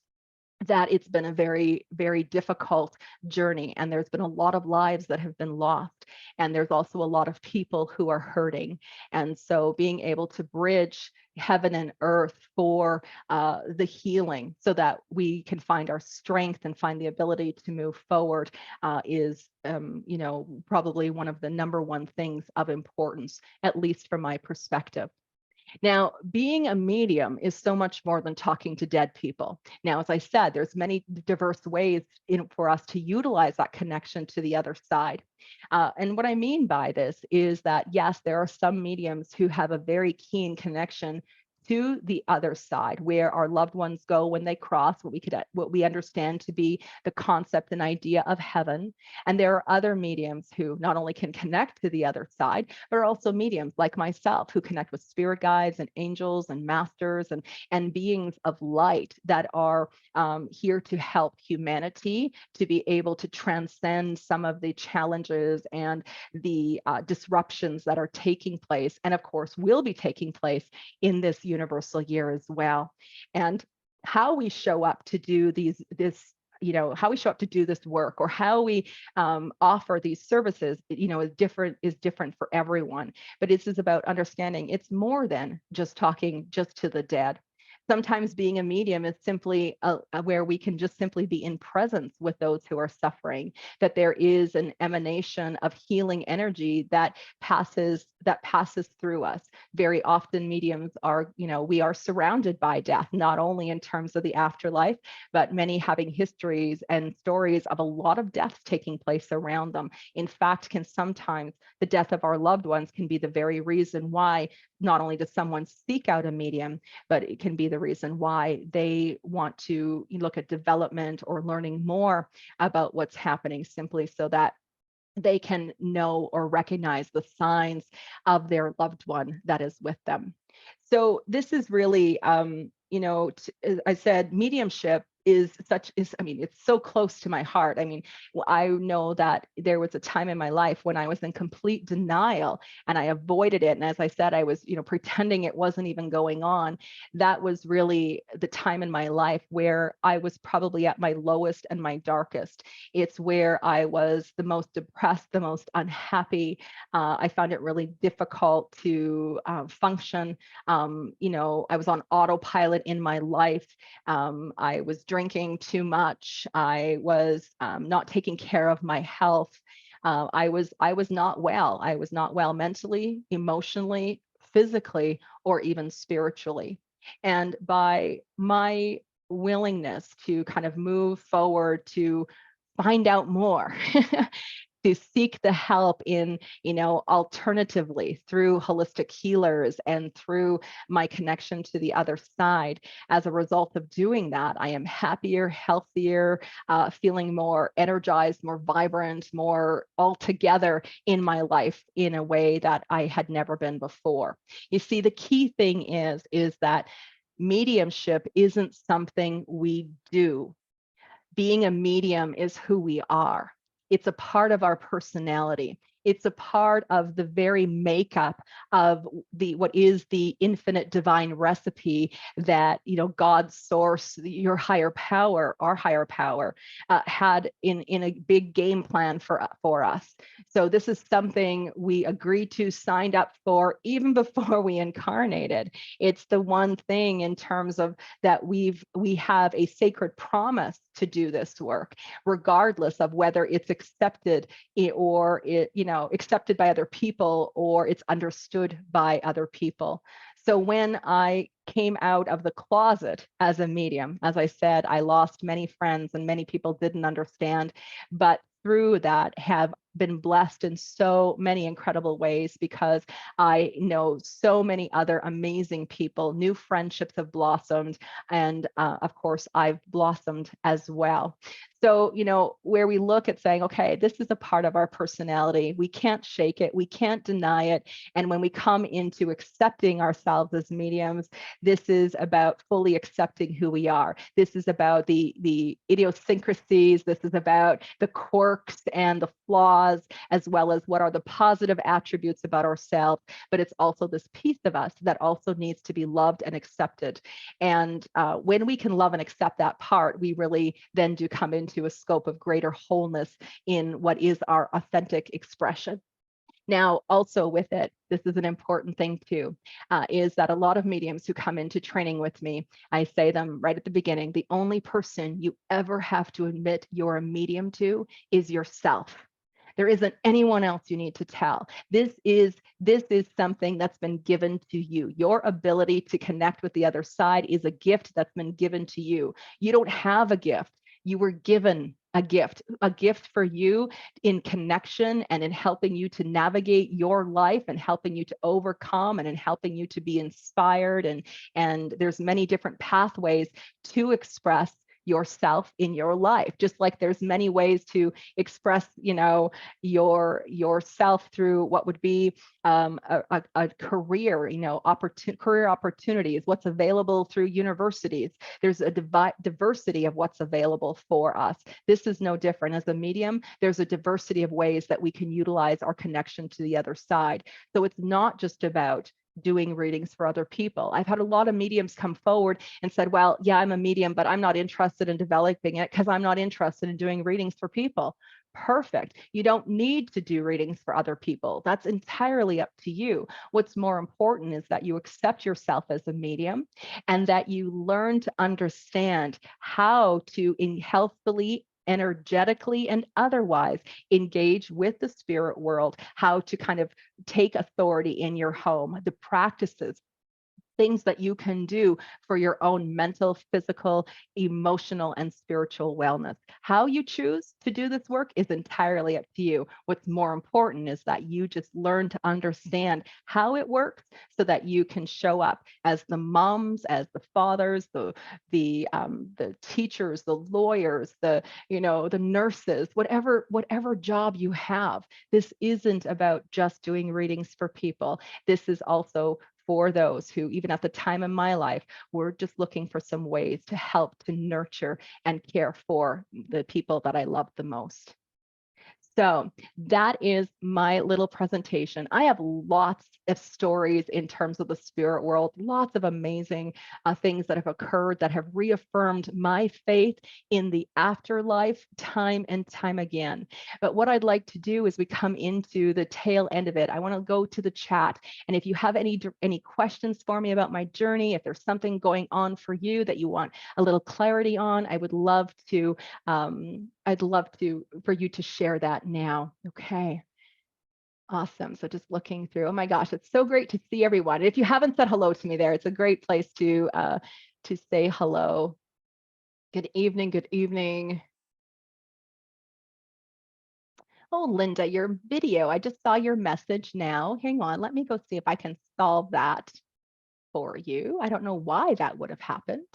that it's been a very, very difficult journey. And there's been a lot of lives that have been lost. And there's also a lot of people who are hurting. And so being able to bridge heaven and earth for the healing so that we can find our strength and find the ability to move forward is, probably one of the number one things of importance, at least from my perspective. Now, being a medium is so much more than talking to dead people. Now, as I said, there's many diverse ways for us to utilize that connection to the other side. And what I mean by this is that, yes, there are some mediums who have a very keen connection to the other side, where our loved ones go when they cross what we understand to be the concept and idea of heaven. And there are other mediums who not only can connect to the other side, but are also mediums like myself who connect with spirit guides and angels and masters and beings of light that are here to help humanity to be able to transcend some of the challenges and the disruptions that are taking place, and of course will be taking place in this universal year as well. And how we show up to do how we show up to do this work, or how we offer these services, is different for everyone. But this is about understanding it's more than just talking just to the dead. Sometimes being a medium is simply where we can just simply be in presence with those who are suffering, that there is an emanation of healing energy that passes through us. Very often mediums are, we are surrounded by death, not only in terms of the afterlife, but many having histories and stories of a lot of deaths taking place around them. In fact, sometimes the death of our loved ones can be the very reason why not only does someone seek out a medium, but it can be the reason why they want to look at development or learning more about what's happening, simply so that they can know or recognize the signs of their loved one that is with them. So this is really, as I said, mediumship it's so close to my heart. I mean, I know that there was a time in my life when I was in complete denial and I avoided it. And as I said, I was, pretending it wasn't even going on. That was really the time in my life where I was probably at my lowest and my darkest. It's where I was the most depressed, the most unhappy. I found it really difficult to function. I was on autopilot in my life. I was drinking too much. I was not taking care of my health. I was not well. I was not well mentally, emotionally, physically, or even spiritually. And by my willingness to kind of move forward to find out more, to seek the help in, alternatively through holistic healers and through my connection to the other side. As a result of doing that, I am happier, healthier, feeling more energized, more vibrant, more altogether in my life in a way that I had never been before. You see, the key thing is that mediumship isn't something we do. Being a medium is who we are. It's a part of our personality. It's a part of the very makeup of what is the infinite divine recipe that, God's source, your higher power, our higher power, had in a big game plan for us. So this is something we agreed to, signed up for even before we incarnated. It's the one thing in terms of that we have a sacred promise to do this work, regardless of whether it's accepted or accepted by other people or it's understood by other people. So when I came out of the closet as a medium, as I said, I lost many friends and many people didn't understand, but through that have been blessed in so many incredible ways, because I know so many other amazing people. New friendships have blossomed, and of course I've blossomed as well. So, where we look at saying, okay, this is a part of our personality. We can't shake it. We can't deny it. And when we come into accepting ourselves as mediums, this is about fully accepting who we are. This is about the idiosyncrasies. This is about the quirks and the flaws flaws, as well as what are the positive attributes about ourselves. But it's also this piece of us that also needs to be loved and accepted. And when we can love and accept that part, we really then do come into a scope of greater wholeness in what is our authentic expression. Now, also with it, this is an important thing too, is that a lot of mediums who come into training with me, I say them right at the beginning, the only person you ever have to admit you're a medium to is yourself. There isn't anyone else you need to tell. This is something that's been given to you. Your ability to connect with the other side is a gift that's been given to you. You don't have a gift. You were given a gift for you in connection and in helping you to navigate your life and helping you to overcome and in helping you to be inspired. And there's many different pathways to express yourself in your life, just like there's many ways to express, yourself through what would be a career, career opportunities, what's available through universities. There's a diversity of what's available for us. This is no different. As a medium, there's a diversity of ways that we can utilize our connection to the other side. So it's not just about doing readings for other people. I've had a lot of mediums come forward and said, well, yeah, I'm a medium, but I'm not interested in developing it because I'm not interested in doing readings for people. Perfect. You don't need to do readings for other people. That's entirely up to you. What's more important is that you accept yourself as a medium and that you learn to understand how to healthfully, energetically, and otherwise engage with the spirit world, how to kind of take authority in your home, the practices, things that you can do for your own mental, physical, emotional, and spiritual wellness. How you choose to do this work is entirely up to you. What's more important is that you just learn to understand how it works so that you can show up as the moms, as the fathers, the teachers, the lawyers, the nurses, whatever job you have. This isn't about just doing readings for people. This is also for those who, even at the time in my life, were just looking for some ways to help to nurture and care for the people that I love the most. So that is my little presentation. I have lots of stories in terms of the spirit world, lots of amazing things that have occurred that have reaffirmed my faith in the afterlife time and time again. But what I'd like to do is we come into the tail end of it. I want to go to the chat. And if you have any questions for me about my journey, if there's something going on for you that you want a little clarity on, I would love to for you to share that now. Okay. Awesome. So just looking through. Oh my gosh, it's so great to see everyone. If you haven't said hello to me there, it's a great place to say hello. Good evening. Good evening. Oh, Linda, your video. I just saw your message now. Hang on. Let me go see if I can solve that for you. I don't know why that would have happened.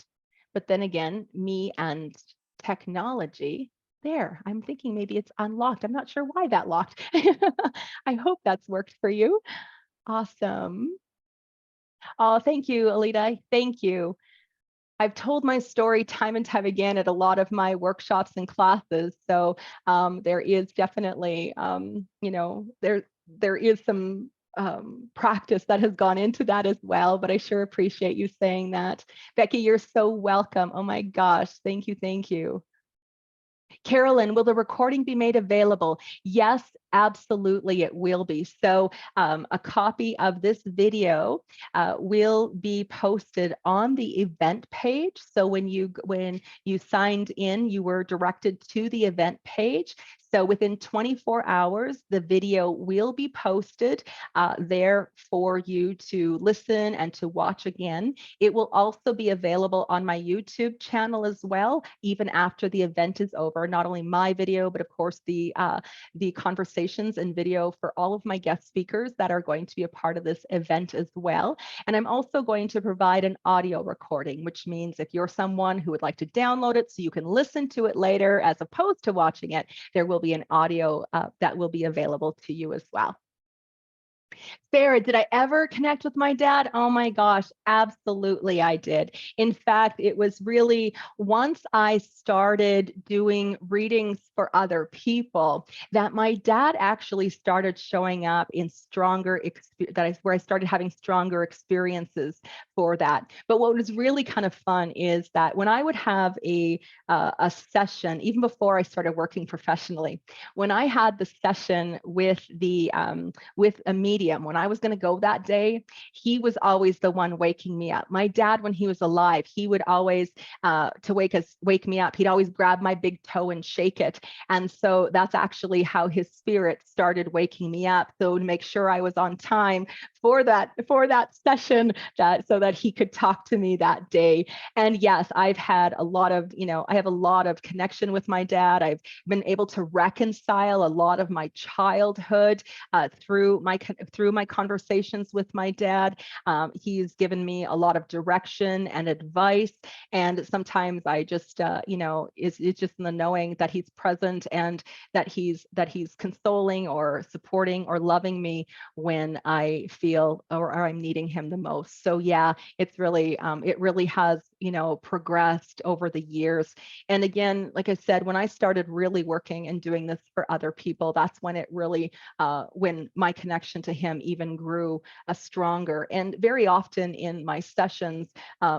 But then again, me and technology. There, I'm thinking maybe it's unlocked. I'm not sure why that locked. I hope that's worked for you. Awesome. Oh, thank you, Alita. Thank you. I've told my story time and time again at a lot of my workshops and classes. So there is definitely, there is some practice that has gone into that as well, but I sure appreciate you saying that. Becky, you're so welcome. Oh my gosh, thank you, thank you. Carolyn, will the recording be made available? Yes, absolutely, it will be. So a copy of this video will be posted on the event page. So when you signed in, you were directed to the event page. So within 24 hours, the video will be posted there for you to listen and to watch again. It will also be available on my YouTube channel as well, even after the event is over. Not only my video, but of course the conversations and video for all of my guest speakers that are going to be a part of this event as well. And I'm also going to provide an audio recording, which means if you're someone who would like to download it so you can listen to it later as opposed to watching it, there will be an audio that will be available to you as well. Sarah, did I ever connect with my dad? Oh my gosh, absolutely I did. In fact, it was really once I started doing readings for other people that my dad actually started showing up in stronger where I started having stronger experiences for that. But what was really kind of fun is that when I would have a session, even before I started working professionally, when I had the session with a medium. When I was going to go that day, he was always the one waking me up. My dad, when he was alive, he would always to wake me up. He'd always grab my big toe and shake it. And so that's actually how his spirit started waking me up. So to make sure I was on time for that session, so that he could talk to me that day. And yes, I've had a lot of, I have a lot of connection with my dad. I've been able to reconcile a lot of my childhood through my conversations with my dad. He's given me a lot of direction and advice, and sometimes I just it's just in the knowing that he's present and that he's consoling or supporting or loving me when I feel or I'm needing him the most. So yeah, it's really it really has progressed over the years. And again, like I said, when I started really working and doing this for other people, that's when it really when my connection to him even grew stronger. And very often in my sessions,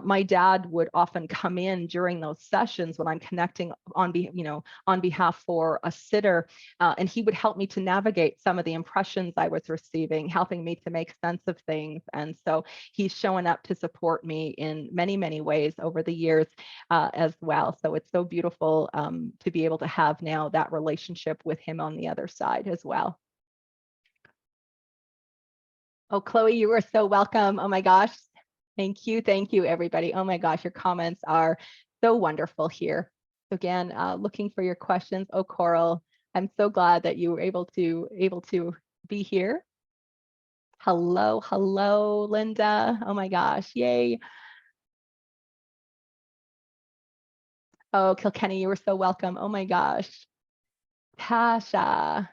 my dad would often come in during those sessions when I'm connecting on behalf for a sitter, and he would help me to navigate some of the impressions I was receiving, helping me to make sense of things. And so he's showing up to support me in many, many ways over the years as well. So it's so beautiful to be able to have now that relationship with him on the other side as well. Oh, Chloe, you are so welcome. Oh my gosh. Thank you. Thank you, everybody. Oh my gosh, your comments are so wonderful here. Again, looking for your questions. Oh, Coral, I'm so glad that you were able to be here. Hello, hello, Linda. Oh my gosh, yay. Oh, Kilkenny, you were so welcome. Oh my gosh. Tasha.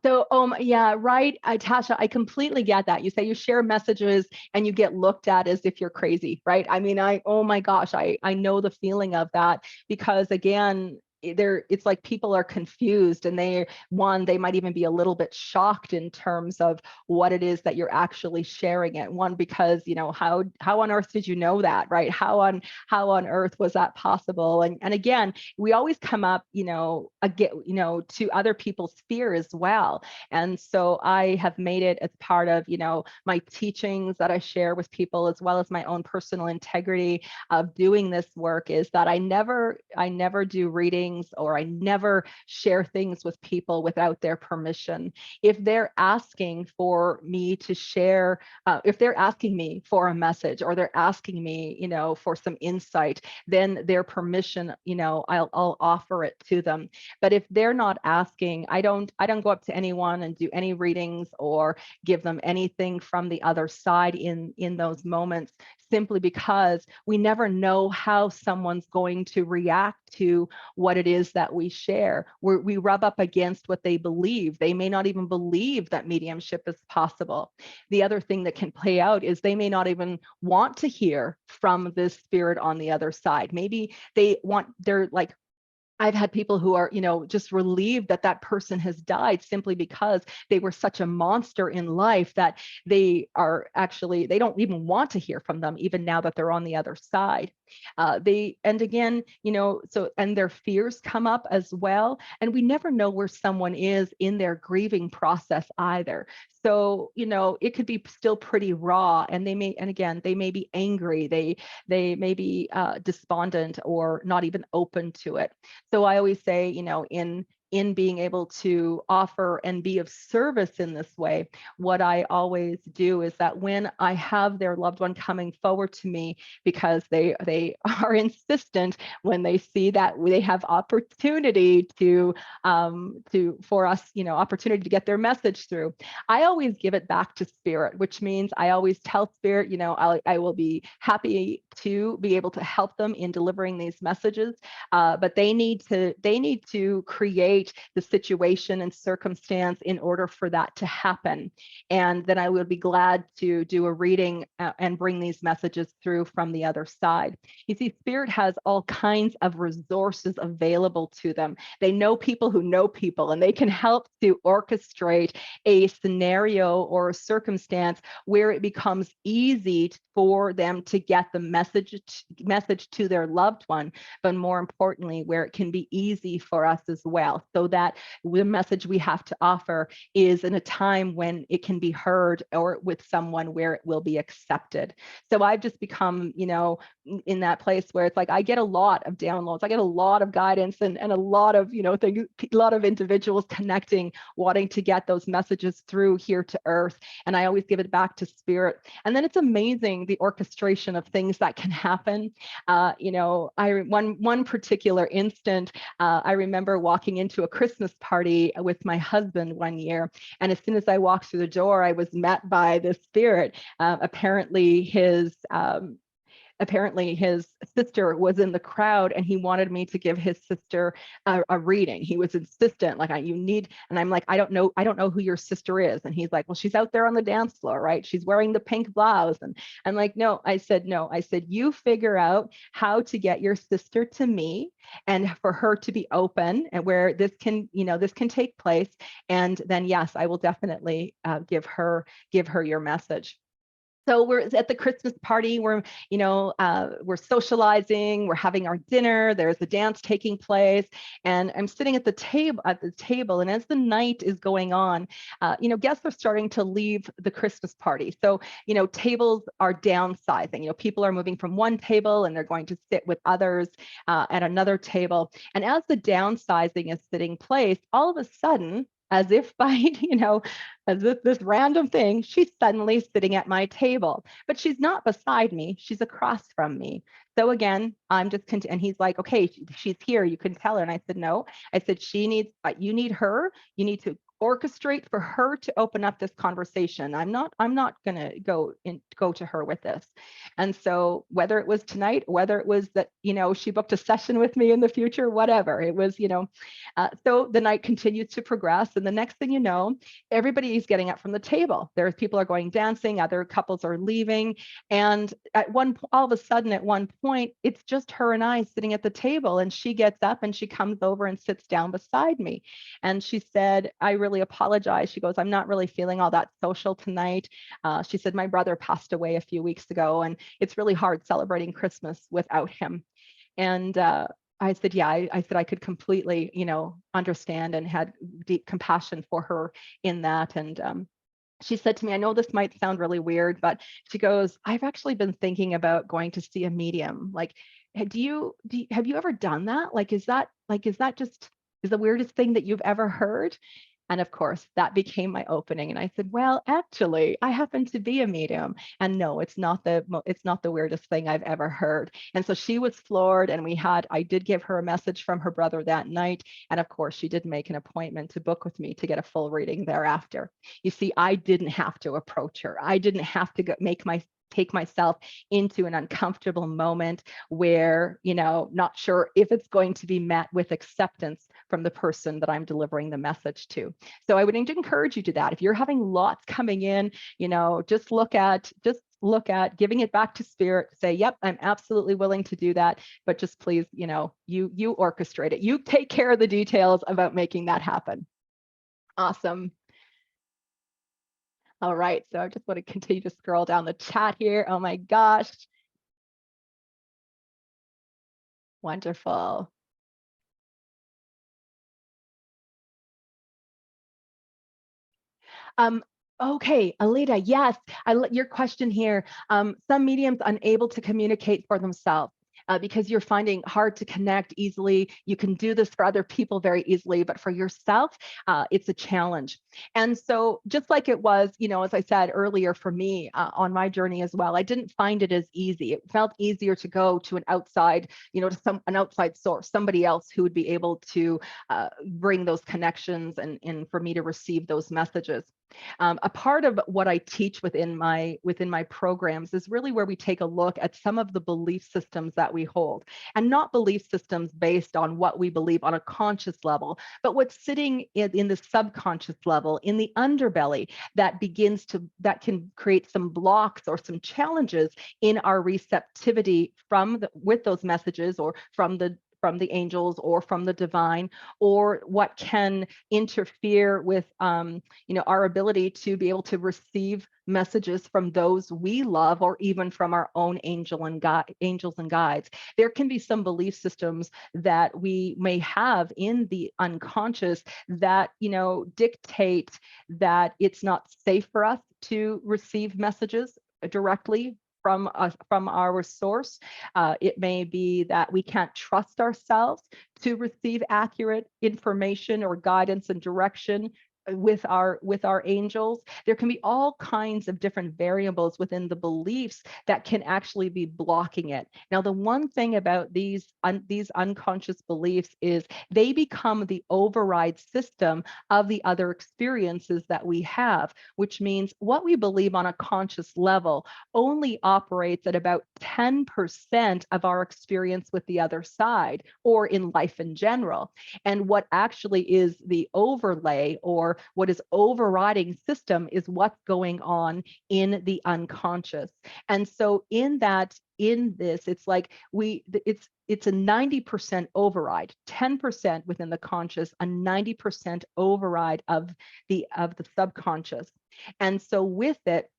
So, yeah, right, Tasha, I completely get that. You say you share messages and you get looked at as if you're crazy, right? I mean, oh my gosh, I know the feeling of that because again, it's like people are confused and they might even be a little bit shocked in terms of what it is that you're actually sharing it. One, because how on earth did you know that, right? How on earth was that possible? And again, we always come up again to other people's fear as well. And so I have made it as part of my teachings that I share with people, as well as my own personal integrity of doing this work, is that I never do readings or I never share things with people without their permission. If they're asking for me to share, if they're asking me for a message or they're asking me, for some insight, then their permission, I'll offer it to them. But if they're not asking, I don't go up to anyone and do any readings or give them anything from the other side in those moments, simply because we never know how someone's going to react to what it is that we share. We rub up against what they believe. They may not even believe that mediumship is possible. The other thing that can play out is they may not even want to hear from this spirit on the other side. Maybe they're like, I've had people who are, just relieved that that person has died simply because they were such a monster in life that they don't even want to hear from them, even now that they're on the other side. And again, and their fears come up as well. And we never know where someone is in their grieving process either. So, it could be still pretty raw, and they may be angry. They may be despondent or not even open to it. So I always say, in in being able to offer and be of service in this way, what I always do is that when I have their loved one coming forward to me because they are insistent, when they see that they have opportunity for us, opportunity to get their message through, I always give it back to spirit, which means I always tell spirit, I will be happy to be able to help them in delivering these messages, but they need to create the situation and circumstance in order for that to happen. And then I would be glad to do a reading and bring these messages through from the other side. You see, spirit has all kinds of resources available to them. They know people who know people, and they can help to orchestrate a scenario or a circumstance where it becomes easy for them to get the message to their loved one, but more importantly, where it can be easy for us as well, so that the message we have to offer is in a time when it can be heard, or with someone where it will be accepted. So I've just become, in that place where it's like I get a lot of downloads, I get a lot of guidance, and a lot of, things, a lot of individuals connecting, wanting to get those messages through here to earth. And I always give it back to spirit. And then it's amazing the orchestration of things that can happen. One particular instant, I remember walking into a Christmas party with my husband one year, and as soon as I walked through the door, I was met by this spirit. Apparently his sister was in the crowd, and he wanted me to give his sister a reading. He was insistent, like, and I'm like, I don't know who your sister is. And he's like, well, she's out there on the dance floor, right? She's wearing the pink blouse. And I'm like, no. I said, you figure out how to get your sister to me, and for her to be open, and where this can take place. And then, yes, I will definitely give her your message. So we're at the Christmas party. We're socializing. We're having our dinner. There's a dance taking place, and I'm sitting at the table. And as the night is going on, guests are starting to leave the Christmas party. So tables are downsizing. People are moving from one table, and they're going to sit with others at another table. And as the downsizing is sitting place, all of a sudden, as if by, as if this random thing, she's suddenly sitting at my table, but she's not beside me. She's across from me. So again, I'm just, and he's like, okay, she's here. You can tell her. And I said, no. I said, you need her. You need to orchestrate for her to open up this conversation. I'm not going to go to her with this. And so whether it was tonight, whether it was that, she booked a session with me in the future, whatever it was, so the night continues to progress. And the next thing you know, everybody is getting up from the table. People are going dancing, other couples are leaving. And all of a sudden at one point, it's just her and I sitting at the table, and she gets up and she comes over and sits down beside me. And she said, I really apologize. She goes, I'm not really feeling all that social tonight. She said, my brother passed away a few weeks ago, and it's really hard celebrating Christmas without him. And I said, yeah, I said I could completely, understand, and had deep compassion for her in that. And she said to me, I know this might sound really weird, but she goes, I've actually been thinking about going to see a medium. Like, have you ever done that? Is that just the weirdest thing that you've ever heard? And of course, that became my opening. And I said, well, actually, I happen to be a medium. And no, it's not the weirdest thing I've ever heard. And so she was floored. And I did give her a message from her brother that night. And of course, she did make an appointment to book with me to get a full reading thereafter. You see, I didn't have to approach her. I didn't have to take myself into an uncomfortable moment where, not sure if it's going to be met with acceptance from the person that I'm delivering the message to. So I would encourage you to that. If you're having lots coming in, just look at giving it back to spirit. Say, yep, I'm absolutely willing to do that, but just please, you orchestrate it. You take care of the details about making that happen. Awesome. All right, so I just want to continue to scroll down the chat here. Oh my gosh. Wonderful. Okay, Alita, yes, your question here. Some mediums unable to communicate for themselves. because you're finding hard to connect easily. You can do this for other people very easily, but for yourself, it's a challenge. And so just like it was, as I said earlier, for me on my journey as well, I didn't find it as easy. It felt easier to go to an outside, to an outside source, somebody else who would be able to bring those connections and for me to receive those messages. A part of what I teach within my programs is really where we take a look at some of the belief systems that we hold, and not belief systems based on what we believe on a conscious level, but what's sitting in the subconscious level, in the underbelly, that can create some blocks or some challenges in our receptivity with those messages, or from the angels, or from the divine, or what can interfere with our ability to be able to receive messages from those we love, or even from our own angels and guides. There can be some belief systems that we may have in the unconscious that dictate that it's not safe for us to receive messages directly from our source. It may be that we can't trust ourselves to receive accurate information or guidance and direction with our angels. There can be all kinds of different variables within the beliefs that can actually be blocking it. Now, the one thing about these unconscious beliefs is they become the override system of the other experiences that we have, which means what we believe on a conscious level only operates at about 10% of our experience with the other side, or in life in general. And what actually is the overlay, or what is overriding system, is what's going on in the unconscious. And so in this, it's like it's a 90% override, 10% within the conscious, a 90% override of the subconscious. And so with it,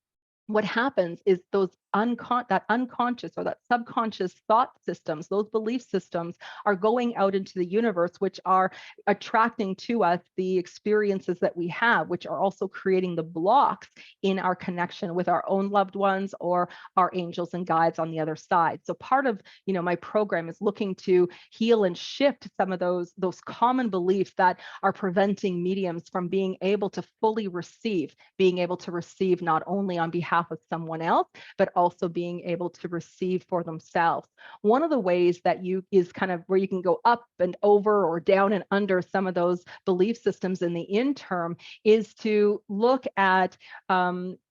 what happens is that unconscious or that subconscious thought systems, those belief systems, are going out into the universe, which are attracting to us the experiences that we have, which are also creating the blocks in our connection with our own loved ones or our angels and guides on the other side. So part of my program is looking to heal and shift some of those common beliefs that are preventing mediums from being able to fully receive, not only on behalf of someone else, but also being able to receive for themselves. One of the ways that is kind of where you can go up and over, or down and under some of those belief systems in the interim, is to look at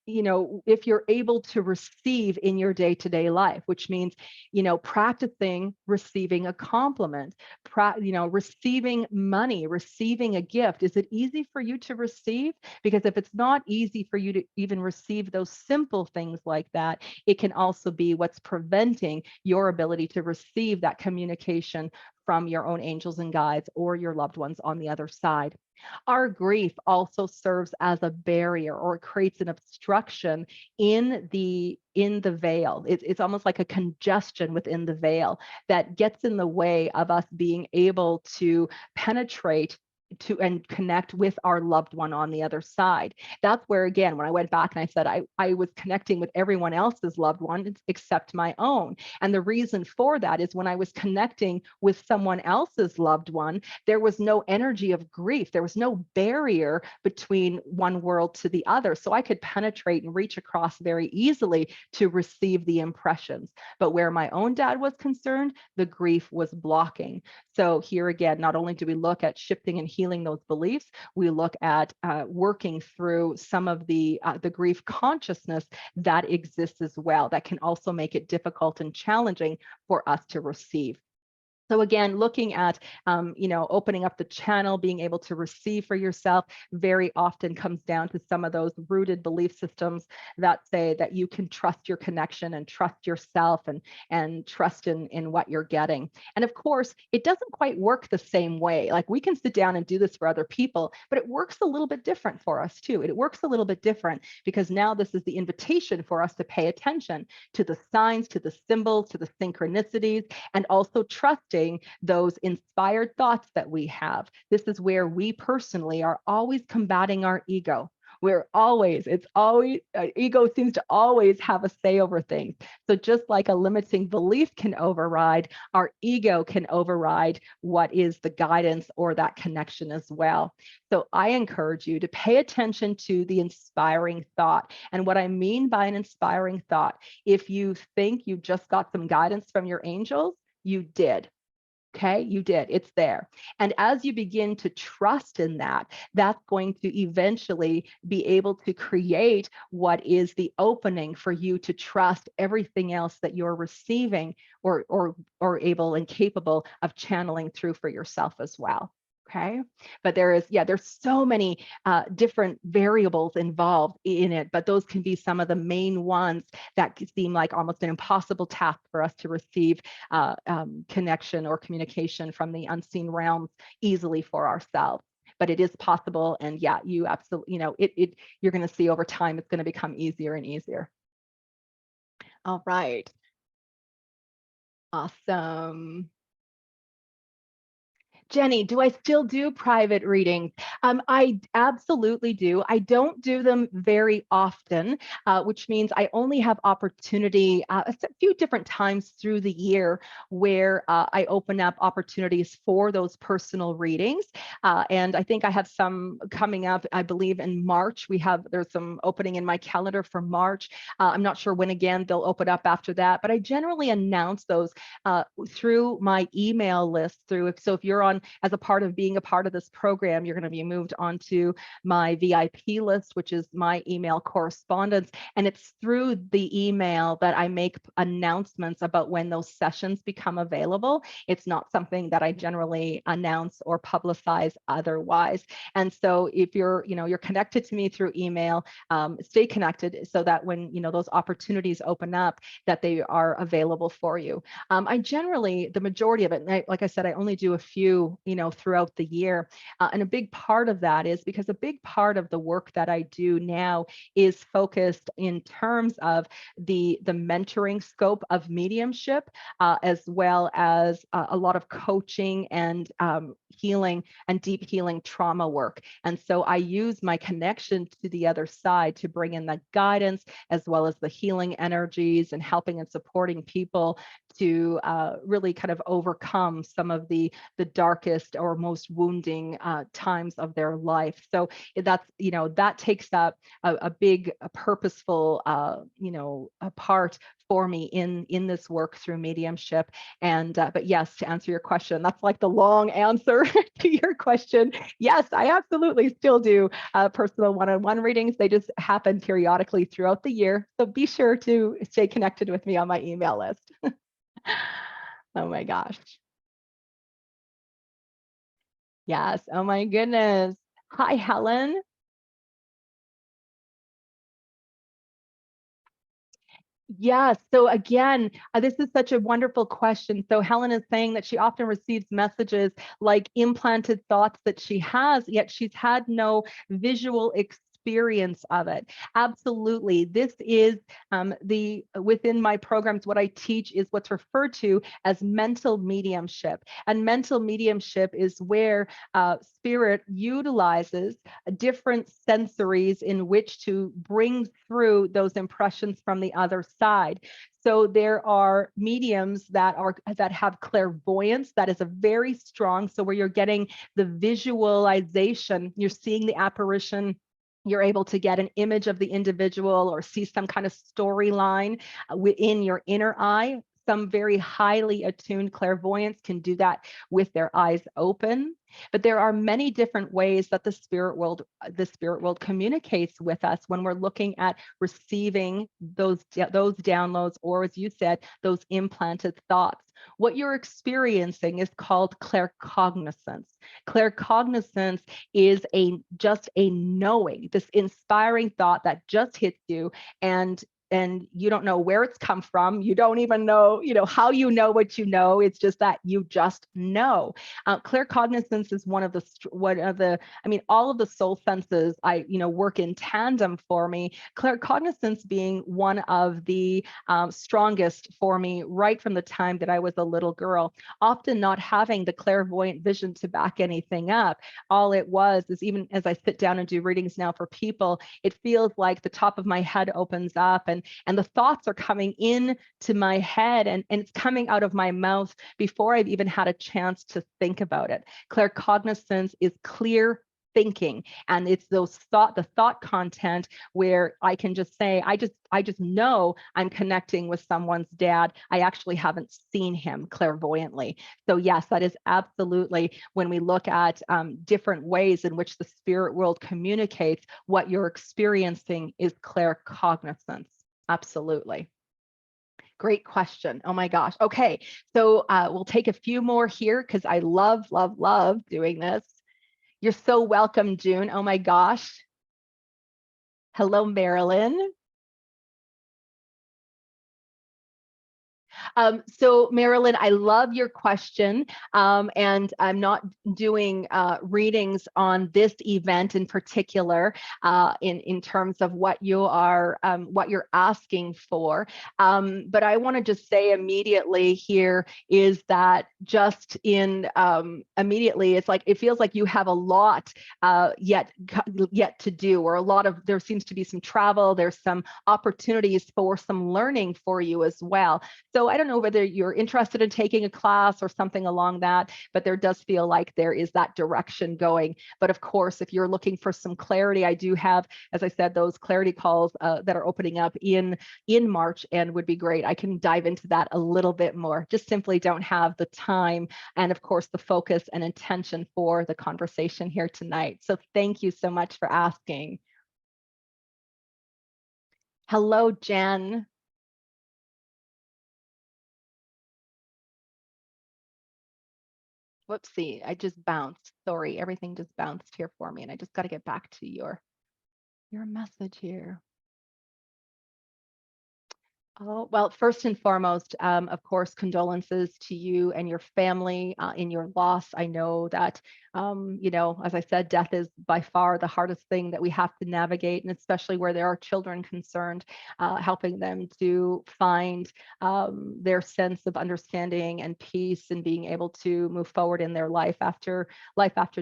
if you're able to receive in your day-to-day life, which means practicing receiving a compliment, receiving money, receiving a gift. Is it easy for you to receive? Because if it's not easy for you to even receive those simple things like that, it can also be what's preventing your ability to receive that communication from your own angels and guides or your loved ones on the other side. Our grief also serves as a barrier, or it creates an obstruction in the veil. It's almost like a congestion within the veil that gets in the way of us being able to penetrate to and connect with our loved one on the other side. That's where, again, when I went back and I said I was connecting with everyone else's loved one except my own. And the reason for that is when I was connecting with someone else's loved one, there was no energy of grief. There was no barrier between one world to the other. So I could penetrate and reach across very easily to receive the impressions. But where my own dad was concerned, the grief was blocking. So here again, not only do we look at shifting and healing those beliefs, we look at working through some of the grief consciousness that exists as well, that can also make it difficult and challenging for us to receive. So again, looking at, opening up the channel, being able to receive for yourself very often comes down to some of those rooted belief systems that say that you can trust your connection and trust yourself and trust in what you're getting. And of course, it doesn't quite work the same way. Like, we can sit down and do this for other people, but it works a little bit different for us too. It works a little bit different because now this is the invitation for us to pay attention to the signs, to the symbols, to the synchronicities, and also trusting those inspired thoughts that we have. This is where we personally are always combating our ego. Ego seems to always have a say over things. So just like a limiting belief can override, our ego can override what is the guidance or that connection as well. So I encourage you to pay attention to the inspiring thought. And what I mean by an inspiring thought, if you think you just got some guidance from your angels, you did. Okay, you did. It's there. And as you begin to trust in that, that's going to eventually be able to create what is the opening for you to trust everything else that you're receiving or able and capable of channeling through for yourself as well. Okay, but there's so many different variables involved in it, but those can be some of the main ones that seem like almost an impossible task for us to receive connection or communication from the unseen realms easily for ourselves. But it is possible, and yeah, you absolutely, you're going to see over time it's going to become easier and easier. All right, awesome. Jenny, do I still do private readings? I absolutely do. I don't do them very often, which means I only have opportunity a few different times through the year where I open up opportunities for those personal readings. And I think I have some coming up, I believe in March. There's some opening in my calendar for March. I'm not sure when again they'll open up after that, but I generally announce those through my email list. So if you're on as a part of being a part of this program, you're going to be moved onto my VIP list, which is my email correspondence. And it's through the email that I make announcements about when those sessions become available. It's not something that I generally announce or publicize otherwise. And so if you're connected to me through email, stay connected so that when those opportunities open up, that they are available for you. I generally, the majority of it, like I said, I only do a few, throughout the year. And a big part of that is because a big part of the work that I do now is focused in terms of the mentoring scope of mediumship, as well as a lot of coaching and healing and deep healing trauma work. And so I use my connection to the other side to bring in the guidance as well as the healing energies and helping and supporting people to really kind of overcome some of the darkest or most wounding times of their life. So that takes up a big purposeful a part for me in this work through mediumship. And but yes, to answer your question, that's like the long answer to your question. Yes, I absolutely still do personal one-on-one readings. They just happen periodically throughout the year. So be sure to stay connected with me on my email list. Oh my gosh. Yes. Oh my goodness. Hi, Helen. Yes. So again, this is such a wonderful question. So Helen is saying that she often receives messages like implanted thoughts that she has, yet she's had no visual experience of it. Absolutely. This is within my programs, what I teach is what's referred to as mental mediumship. And mental mediumship is where spirit utilizes different sensories in which to bring through those impressions from the other side. So there are mediums that have clairvoyance that is a very strong. So where you're getting the visualization, you're seeing the apparition, you're able to get an image of the individual or see some kind of storyline within your inner eye. Some very highly attuned clairvoyants can do that with their eyes open. But there are many different ways that the spirit world communicates with us when we're looking at receiving those downloads, or as you said, those implanted thoughts. What you're experiencing is called claircognizance. Claircognizance is just a knowing, this inspiring thought that just hits you, and you don't know where it's come from. You don't even know, how you know what you know. It's just that you just know. Claircognizance is one of the, I mean, all of the soul senses, work in tandem for me. Claircognizance being one of the strongest for me right from the time that I was a little girl, often not having the clairvoyant vision to back anything up. All it was is, even as I sit down and do readings now for people, it feels like the top of my head opens up, and the thoughts are coming in to my head, and it's coming out of my mouth before I've even had a chance to think about it. Claircognizance is clear thinking, and it's the thought content where I can just say, I just know I'm connecting with someone's dad. I actually haven't seen him clairvoyantly. So yes, that is absolutely, when we look at different ways in which the spirit world communicates, what you're experiencing is claircognizance. Absolutely. Great question. Oh my gosh. Okay, so we'll take a few more here because I love doing this. You're so welcome, June. Oh my gosh. Hello, Marilyn. So Marilyn, I love your question, and I'm not doing readings on this event in particular, in terms of what you're asking for. But I want to just say immediately here is that just in immediately, it's like it feels like you have a lot yet to do, or there seems to be some travel. There's some opportunities for some learning for you as well. So I don't know whether you're interested in taking a class or something along that, but there does feel like there is that direction going. But of course, if you're looking for some clarity, I do have, as I said, those clarity calls that are opening up in March, and would be great. I can dive into that a little bit more. Just simply don't have the time, and of course the focus and intention for the conversation here tonight. So thank you so much for asking. Hello, Jen. Whoopsie, I just bounced. Sorry, everything just bounced here for me, and I just got to get back to your message here. Oh, well, first and foremost, of course, condolences to you and your family in your loss. I know that, as I said, death is by far the hardest thing that we have to navigate, and especially where there are children concerned, helping them to find their sense of understanding and peace, and being able to move forward in their life after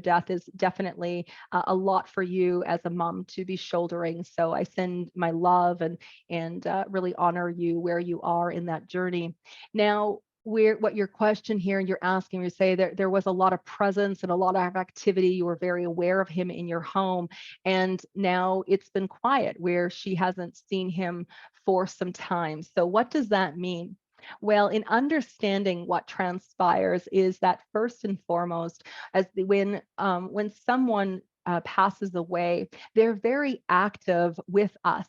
death is definitely a lot for you as a mom to be shouldering. So I send my love and really honor you where you are in that journey. Now, what your question here, and you're asking, you say that there was a lot of presence and a lot of activity. You were very aware of him in your home, and now it's been quiet where she hasn't seen him for some time. So what does that mean? Well, in understanding what transpires is that first and foremost, when someone passes away, they're very active with us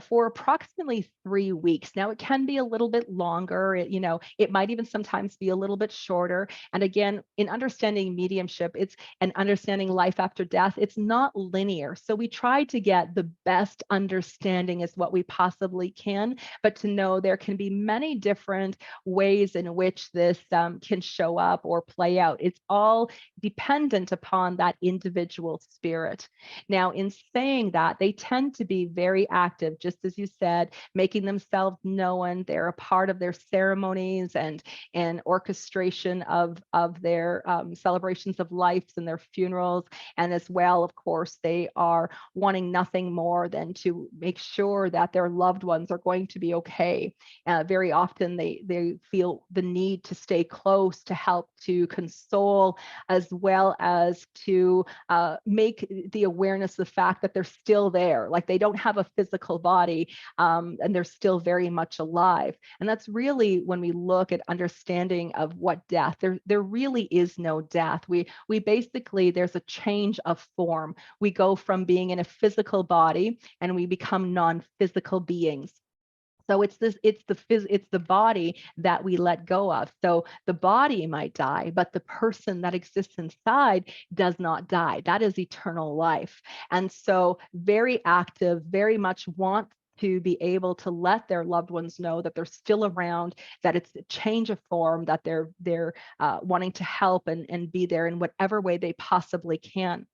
for approximately 3 weeks. Now, it can be a little bit longer. It might even sometimes be a little bit shorter. And again, in understanding mediumship, and understanding life after death, it's not linear. So we try to get the best understanding as what we possibly can, but to know there can be many different ways in which this can show up or play out. It's all dependent upon that individual spirit. Now, in saying that, they tend to be very active, just as you said, making themselves known. They're a part of their ceremonies and orchestration of their celebrations of life and their funerals. And as well, of course, they are wanting nothing more than to make sure that their loved ones are going to be okay. Very often they feel the need to stay close, to help to console, as well as to make the awareness of the fact that they're still there, like they don't have a physical body, and they're still very much alive. And that's really when we look at understanding of what death, there really is no death. We basically, there's a change of form. We go from being in a physical body and we become non-physical beings. So it's the body that we let go of. So the body might die, but the person that exists inside does not die. That is eternal life. And so very active, very much want to be able to let their loved ones know that they're still around, that it's a change of form, that they're wanting to help and be there in whatever way they possibly can.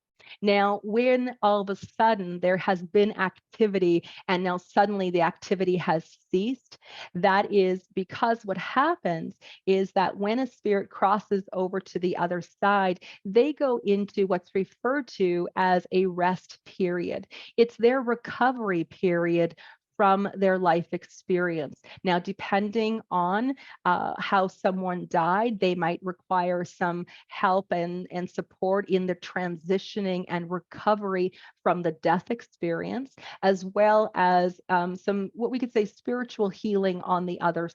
Now, when all of a sudden there has been activity and now suddenly the activity has ceased, that is because what happens is that when a spirit crosses over to the other side, they go into what's referred to as a rest period. It's their recovery period from their life experience. Now, depending on how someone died, they might require some help and support in the transitioning and recovery from the death experience, as well as some what we could say spiritual healing on the other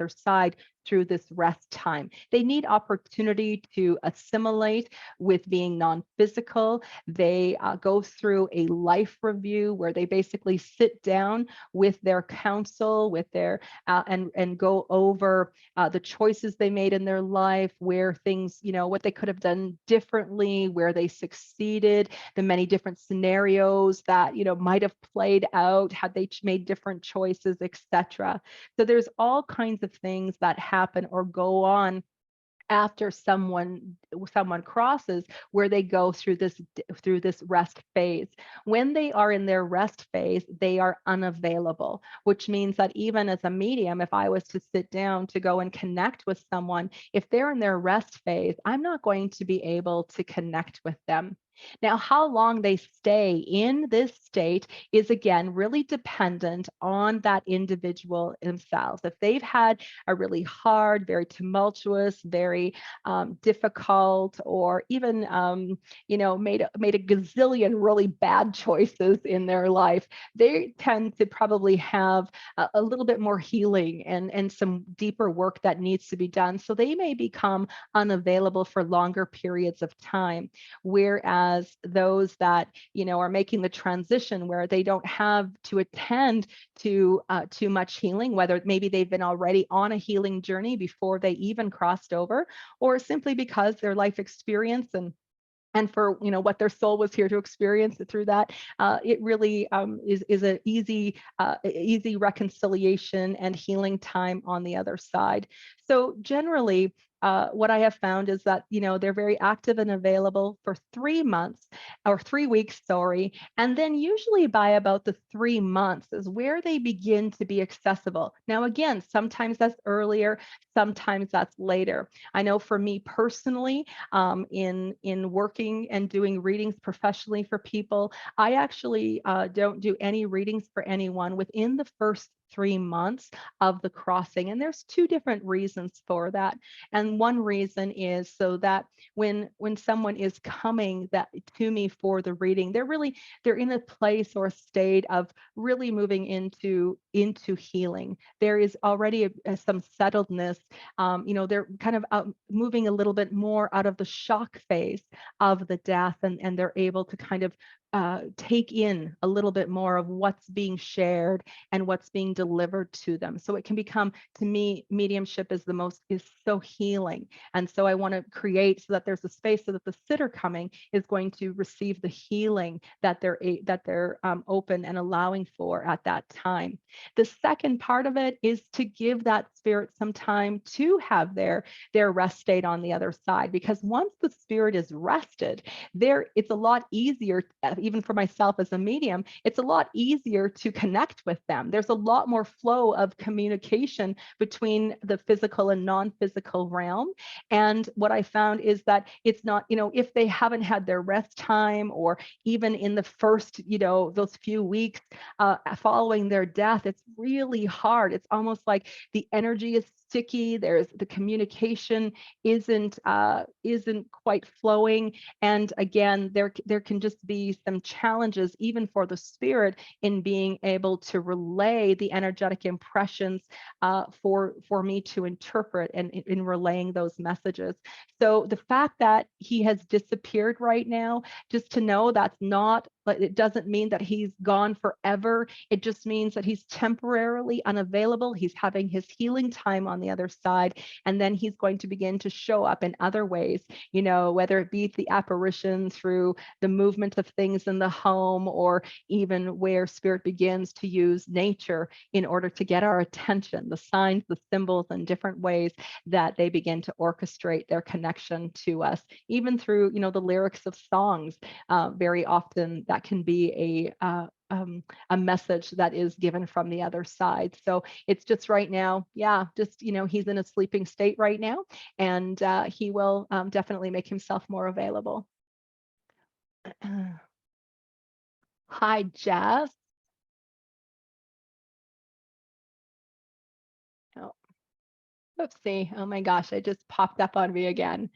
side through this rest time. They need opportunity to assimilate with being non-physical. They go through a life review where they basically sit down with their counsel, with their and go over the choices they made in their life, where things, what they could have done differently, where they succeeded, the many different scenarios that might have played out had they made different choices, etc. So there's all kinds of things that happen or go on after someone crosses, where they go through this rest phase. When they are in their rest phase, they are unavailable, which means that even as a medium, if I was to sit down to go and connect with someone, if they're in their rest phase, I'm not going to be able to connect with them. Now, how long they stay in this state is again really dependent on that individual themselves. If they've had a really hard, very tumultuous, very difficult, or even made a gazillion really bad choices in their life, they tend to probably have a little bit more healing and some deeper work that needs to be done. So they may become unavailable for longer periods of time, whereas those that are making the transition where they don't have to attend to too much healing, whether maybe they've been already on a healing journey before they even crossed over, or simply because their life experience and for what their soul was here to experience through that, it really is an easy reconciliation and healing time on the other side. So generally, what I have found is that they're very active and available for 3 months or 3 weeks, sorry, and then usually by about the 3 months is where they begin to be accessible. Now, again, sometimes that's earlier, sometimes that's later. I know for me personally, in working and doing readings professionally for people, I actually don't do any readings for anyone within the first 3 months of the crossing. And there's 2 different reasons for that. And one reason is so that when someone is coming to me for the reading, they're in a place or a state of really moving into healing. There is already some settledness. They're kind of moving a little bit more out of the shock phase of the death, and they're able to kind of take in a little bit more of what's being shared and what's being delivered to them. So it can become, to me, mediumship is so healing. And so I want to create so that there's a space so that the sitter coming is going to receive the healing that they're open and allowing for at that time. The second part of it is to give that spirit some time to have their rest state on the other side, because once the spirit is rested, it's a lot easier, even for myself as a medium, it's a lot easier to connect with them. There's a lot more flow of communication between the physical and non-physical realm. And what I found is that it's not, if they haven't had their rest time, or even in the first, those few weeks following their death, it's really hard. It's almost like the energy is sticky. The communication isn't quite flowing. And again, there can just be some challenges even for the spirit in being able to relay the energetic impressions for me to interpret and in relaying those messages. So the fact that he has disappeared right now, just to know that's not but it doesn't mean that he's gone forever. It just means that he's temporarily unavailable. He's having his healing time on the other side, and then he's going to begin to show up in other ways, whether it be the apparition through the movement of things in the home, or even where spirit begins to use nature in order to get our attention, the signs, the symbols, and different ways that they begin to orchestrate their connection to us, even through, the lyrics of songs. Very often that can be a message that is given from the other side. So it's just right now, he's in a sleeping state right now, and he will definitely make himself more available. Hi, Jess. Oh, oopsie. Oh my gosh, it just popped up on me again.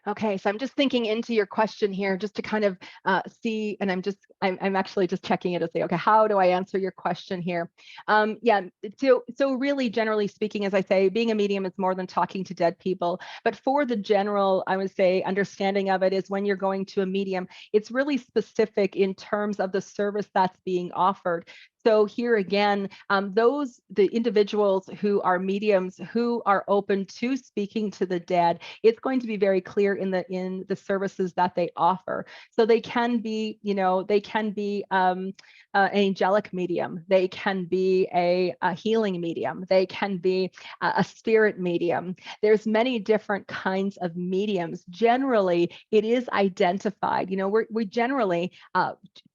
Okay, so I'm just thinking into your question here, just to kind of see, and I'm actually just checking it to say, okay, how do I answer your question here? Yeah, so really, generally speaking, as I say, being a medium is more than talking to dead people. But for the general, I would say, understanding of it is when you're going to a medium, it's really specific in terms of the service that's being offered. So here again, the individuals who are mediums who are open to speaking to the dead, it's going to be very clear in the services that they offer. So they can be, an angelic medium, they can be a healing medium, they can be a spirit medium. There's many different kinds of mediums. Generally, it is identified. We generally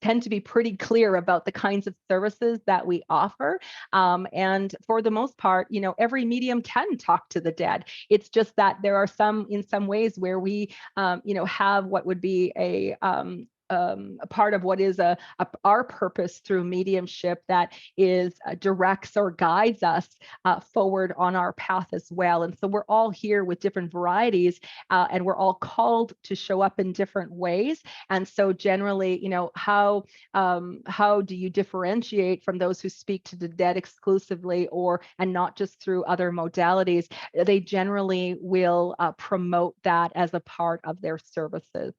tend to be pretty clear about the kinds of services that we offer. And for the most part, every medium can talk to the dead. It's just that there are in some ways where we, have what would be a part of what is our purpose through mediumship that is directs or guides us forward on our path as well. And so we're all here with different varieties, and we're all called to show up in different ways. And so generally, how do you differentiate from those who speak to the dead exclusively, and not just through other modalities? They generally will promote that as a part of their services.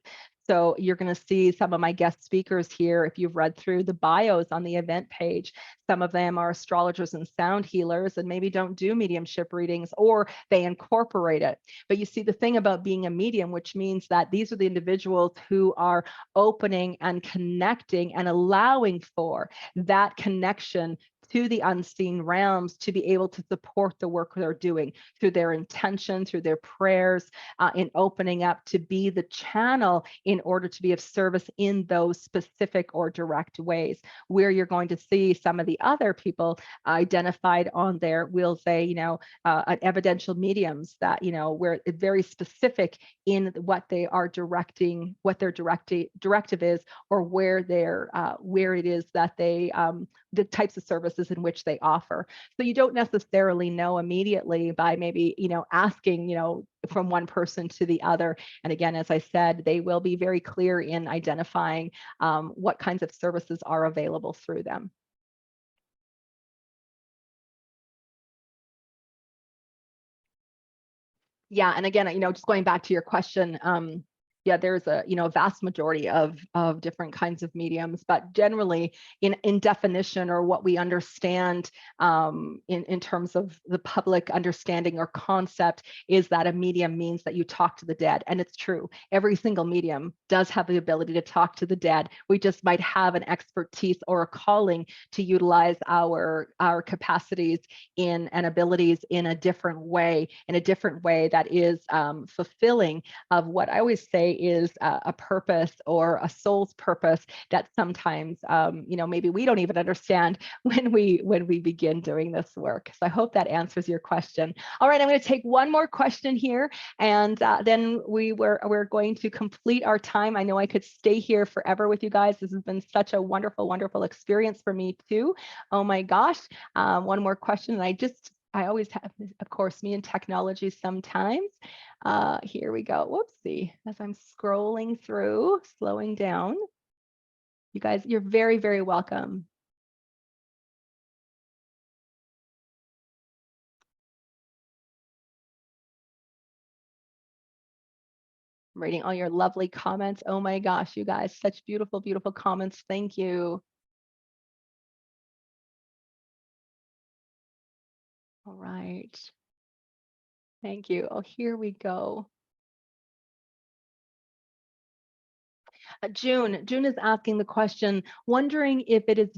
So you're going to see some of my guest speakers here. If you've read through the bios on the event page, some of them are astrologers and sound healers and maybe don't do mediumship readings, or they incorporate it. But you see, the thing about being a medium, which means that these are the individuals who are opening and connecting and allowing for that connection to the unseen realms to be able to support the work they're doing through their intention, through their prayers, in opening up to be the channel in order to be of service in those specific or direct ways. Where you're going to see some of the other people identified on there, we'll say, evidential mediums that, where it's very specific in what they are directing, what their directive is, or where it is that they, the types of services in which they offer. So you don't necessarily know immediately by maybe, asking, from one person to the other. And again, as I said, they will be very clear in identifying what kinds of services are available through them. Yeah, and again, just going back to your question, yeah, there's a vast majority of different kinds of mediums, but generally in definition, or what we understand in terms of the public understanding or concept, is that a medium means that you talk to the dead. And it's true, every single medium does have the ability to talk to the dead. We just might have an expertise or a calling to utilize our capacities and abilities in a different way that is fulfilling of what I always say is a purpose, or a soul's purpose, that sometimes maybe we don't even understand when we begin doing this work. So I hope that answers your question. All right, I'm going to take one more question here, and then we're going to complete our time. I know I could stay here forever with you guys. This has been such a wonderful experience for me too. Oh my gosh. One more question, and I just I always have, of course, me and technology sometimes. Here we go. Whoopsie. As I'm scrolling through, slowing down. You guys, you're very, very welcome. I'm reading all your lovely comments. Oh my gosh, you guys, such beautiful, beautiful comments. Thank you. All right. Thank you. Oh, here we go. June is asking the question, wondering if it is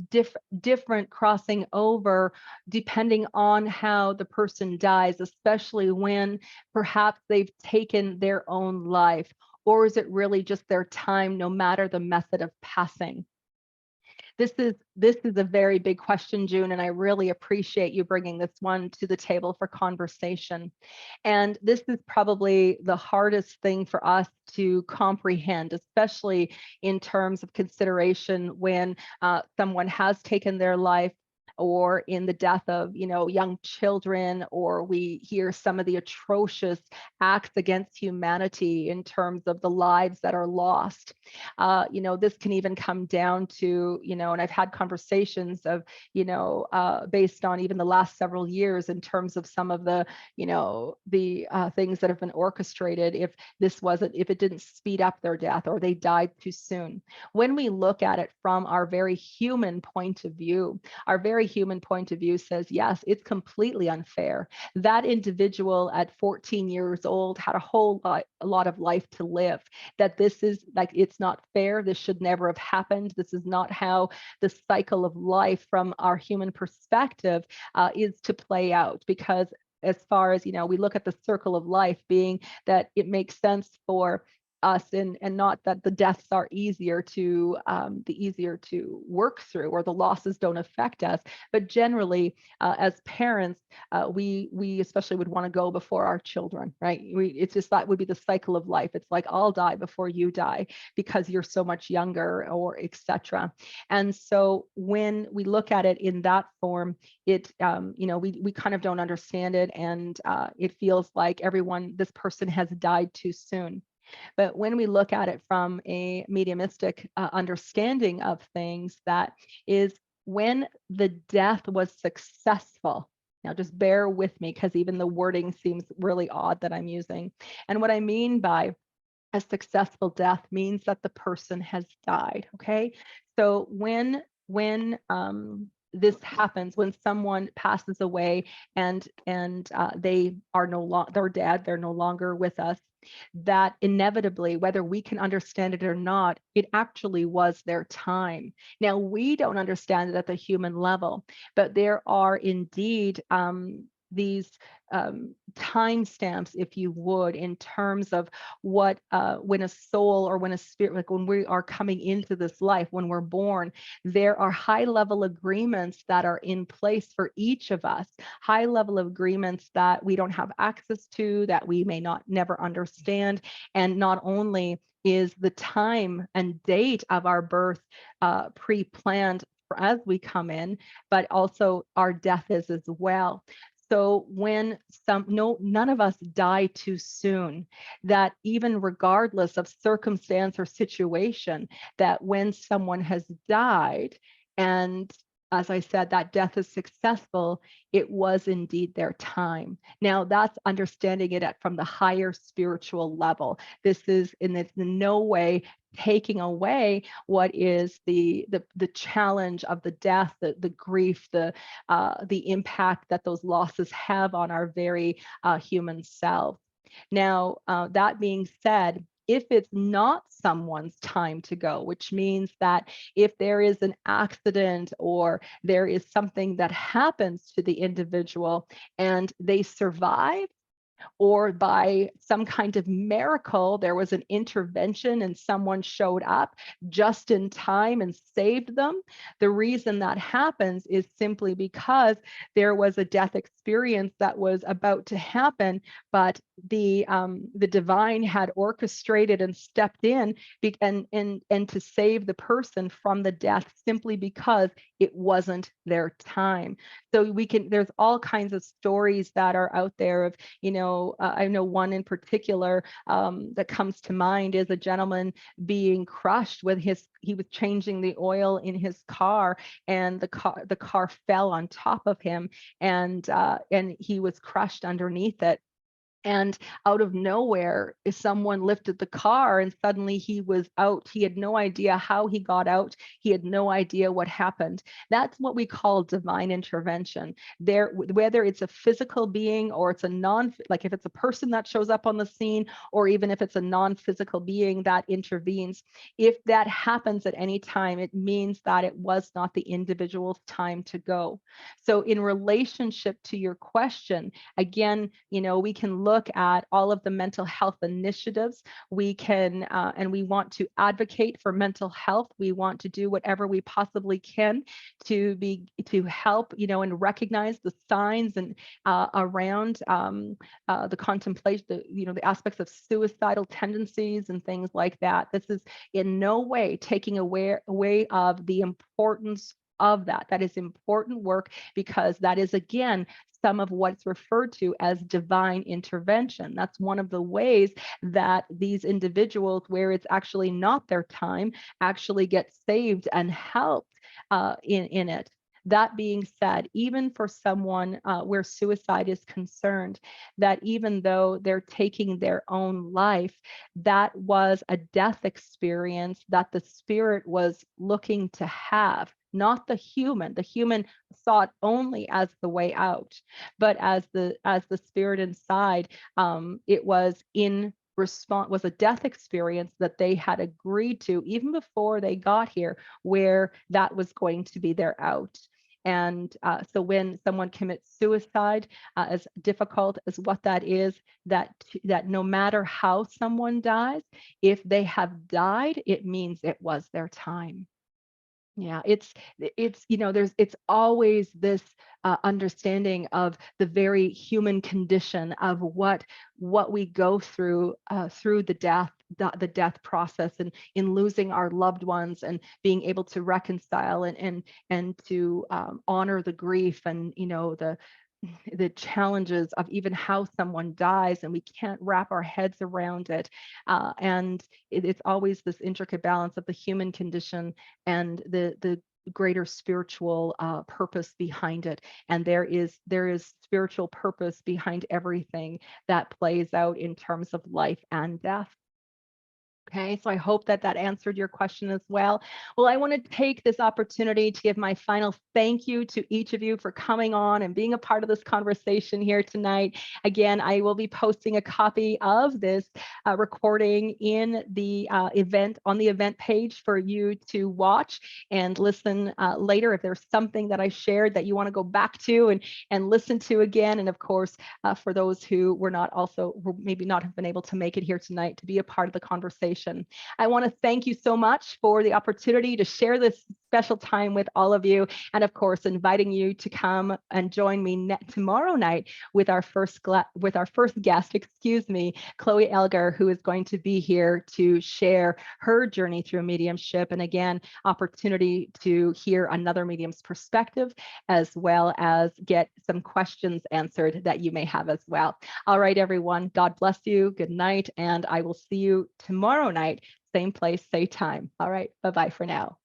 different crossing over depending on how the person dies, especially when perhaps they've taken their own life, or is it really just their time, no matter the method of passing? This is a very big question, June, and I really appreciate you bringing this one to the table for conversation. And this is probably the hardest thing for us to comprehend, especially in terms of consideration when someone has taken their life, or in the death of, young children, or we hear some of the atrocious acts against humanity in terms of the lives that are lost. This can even come down to, and I've had conversations of, based on even the last several years in terms of some of the, things that have been orchestrated, if it didn't speed up their death or they died too soon. When we look at it from our very human point of view, says, yes, it's completely unfair. That individual at 14 years old had a lot of life to live. That this is like, it's not fair. This should never have happened. This is not how the cycle of life from our human perspective is to play out. Because as far as, we look at the circle of life being that it makes sense for us, and not that the deaths are easier to work through, or the losses don't affect us, but generally as parents, we especially would want to go before our children, right? It's just, that would be the cycle of life. It's like, I'll die before you die because you're so much younger, or etc. And so when we look at it in that form, it we kind of don't understand it, and it feels like this person has died too soon. But when we look at it from a mediumistic understanding of things, that is when the death was successful. Now, just bear with me, because even the wording seems really odd that I'm using. And what I mean by a successful death means that the person has died. Okay. So when this happens, when someone passes away and they are they're dead, they're no longer with us, that inevitably, whether we can understand it or not, it actually was their time. Now, we don't understand it at the human level, but there are indeed these timestamps, if you would, in terms of what when a soul, or when a spirit, like when we are coming into this life, when we're born, there are high level agreements that are in place for each of us, high level of agreements that we don't have access to, that we may not never understand. And not only is the time and date of our birth pre-planned as we come in, but also our death is as well. So when none of us die too soon, that even regardless of circumstance or situation, that when someone has died, and as I said, that death is successful, it was indeed their time. Now, that's understanding it from the higher spiritual level. This is in no way taking away what is the challenge of the death, the grief, the impact that those losses have on our very human self. Now, that being said, if it's not someone's time to go, which means that if there is an accident, or there is something that happens to the individual and they survive, or by some kind of miracle, there was an intervention and someone showed up just in time and saved them. The reason that happens is simply because there was a death experience that was about to happen, but the divine had orchestrated and stepped in and to save the person from the death simply because it wasn't their time. So there's all kinds of stories that are out there of, I know one in particular that comes to mind is a gentleman being crushed with he was changing the oil in his car, and the car fell on top of him, and he was crushed underneath it. And out of nowhere, someone lifted the car and suddenly he was out. He had no idea how he got out. He had no idea what happened. That's what we call divine intervention. Whether it's a physical being or it's like if it's a person that shows up on the scene, or even if it's a non-physical being that intervenes, if that happens at any time, it means that it was not the individual's time to go. So in relationship to your question, again, we can look at all of the mental health initiatives. We can, and we want to advocate for mental health. We want to do whatever we possibly can to help, and recognize the signs and around the contemplation, the aspects of suicidal tendencies and things like that. This is in no way taking away of the importance of that. That is important work, because that is, again, some of what's referred to as divine intervention. That's one of the ways that these individuals, where it's actually not their time, actually get saved and helped in it. That being said, even for someone where suicide is concerned, that even though they're taking their own life, that was a death experience that the spirit was looking to have, not the human. The human saw it only as the way out, but as the spirit inside, it was was a death experience that they had agreed to even before they got here, where that was going to be their out. And so when someone commits suicide, as difficult as what that is, that no matter how someone dies, if they have died, it means it was their time. Yeah, it's it's always this understanding of the very human condition of what we go through through the death process, and in losing our loved ones, and being able to reconcile and to honor the grief, and the challenges of even how someone dies, and we can't wrap our heads around it. And it's always this intricate balance of the human condition and the greater spiritual purpose behind it. And there is spiritual purpose behind everything that plays out in terms of life and death. Okay, so I hope that answered your question as well. Well, I want to take this opportunity to give my final thank you to each of you for coming on and being a part of this conversation here tonight. Again, I will be posting a copy of this recording in the event, on the event page, for you to watch and listen later if there's something that I shared that you want to go back to and listen to again. And of course, for those who who maybe not have been able to make it here tonight to be a part of the conversation, I want to thank you so much for the opportunity to share this special time with all of you, and of course inviting you to come and join me tomorrow night with our first guest, Chloe Elgar, who is going to be here to share her journey through mediumship, and again, opportunity to hear another medium's perspective, as well as get some questions answered that you may have as well. All right, everyone, God bless you. Good night, and I will see you tomorrow night, same place, same time. All right, bye-bye for now.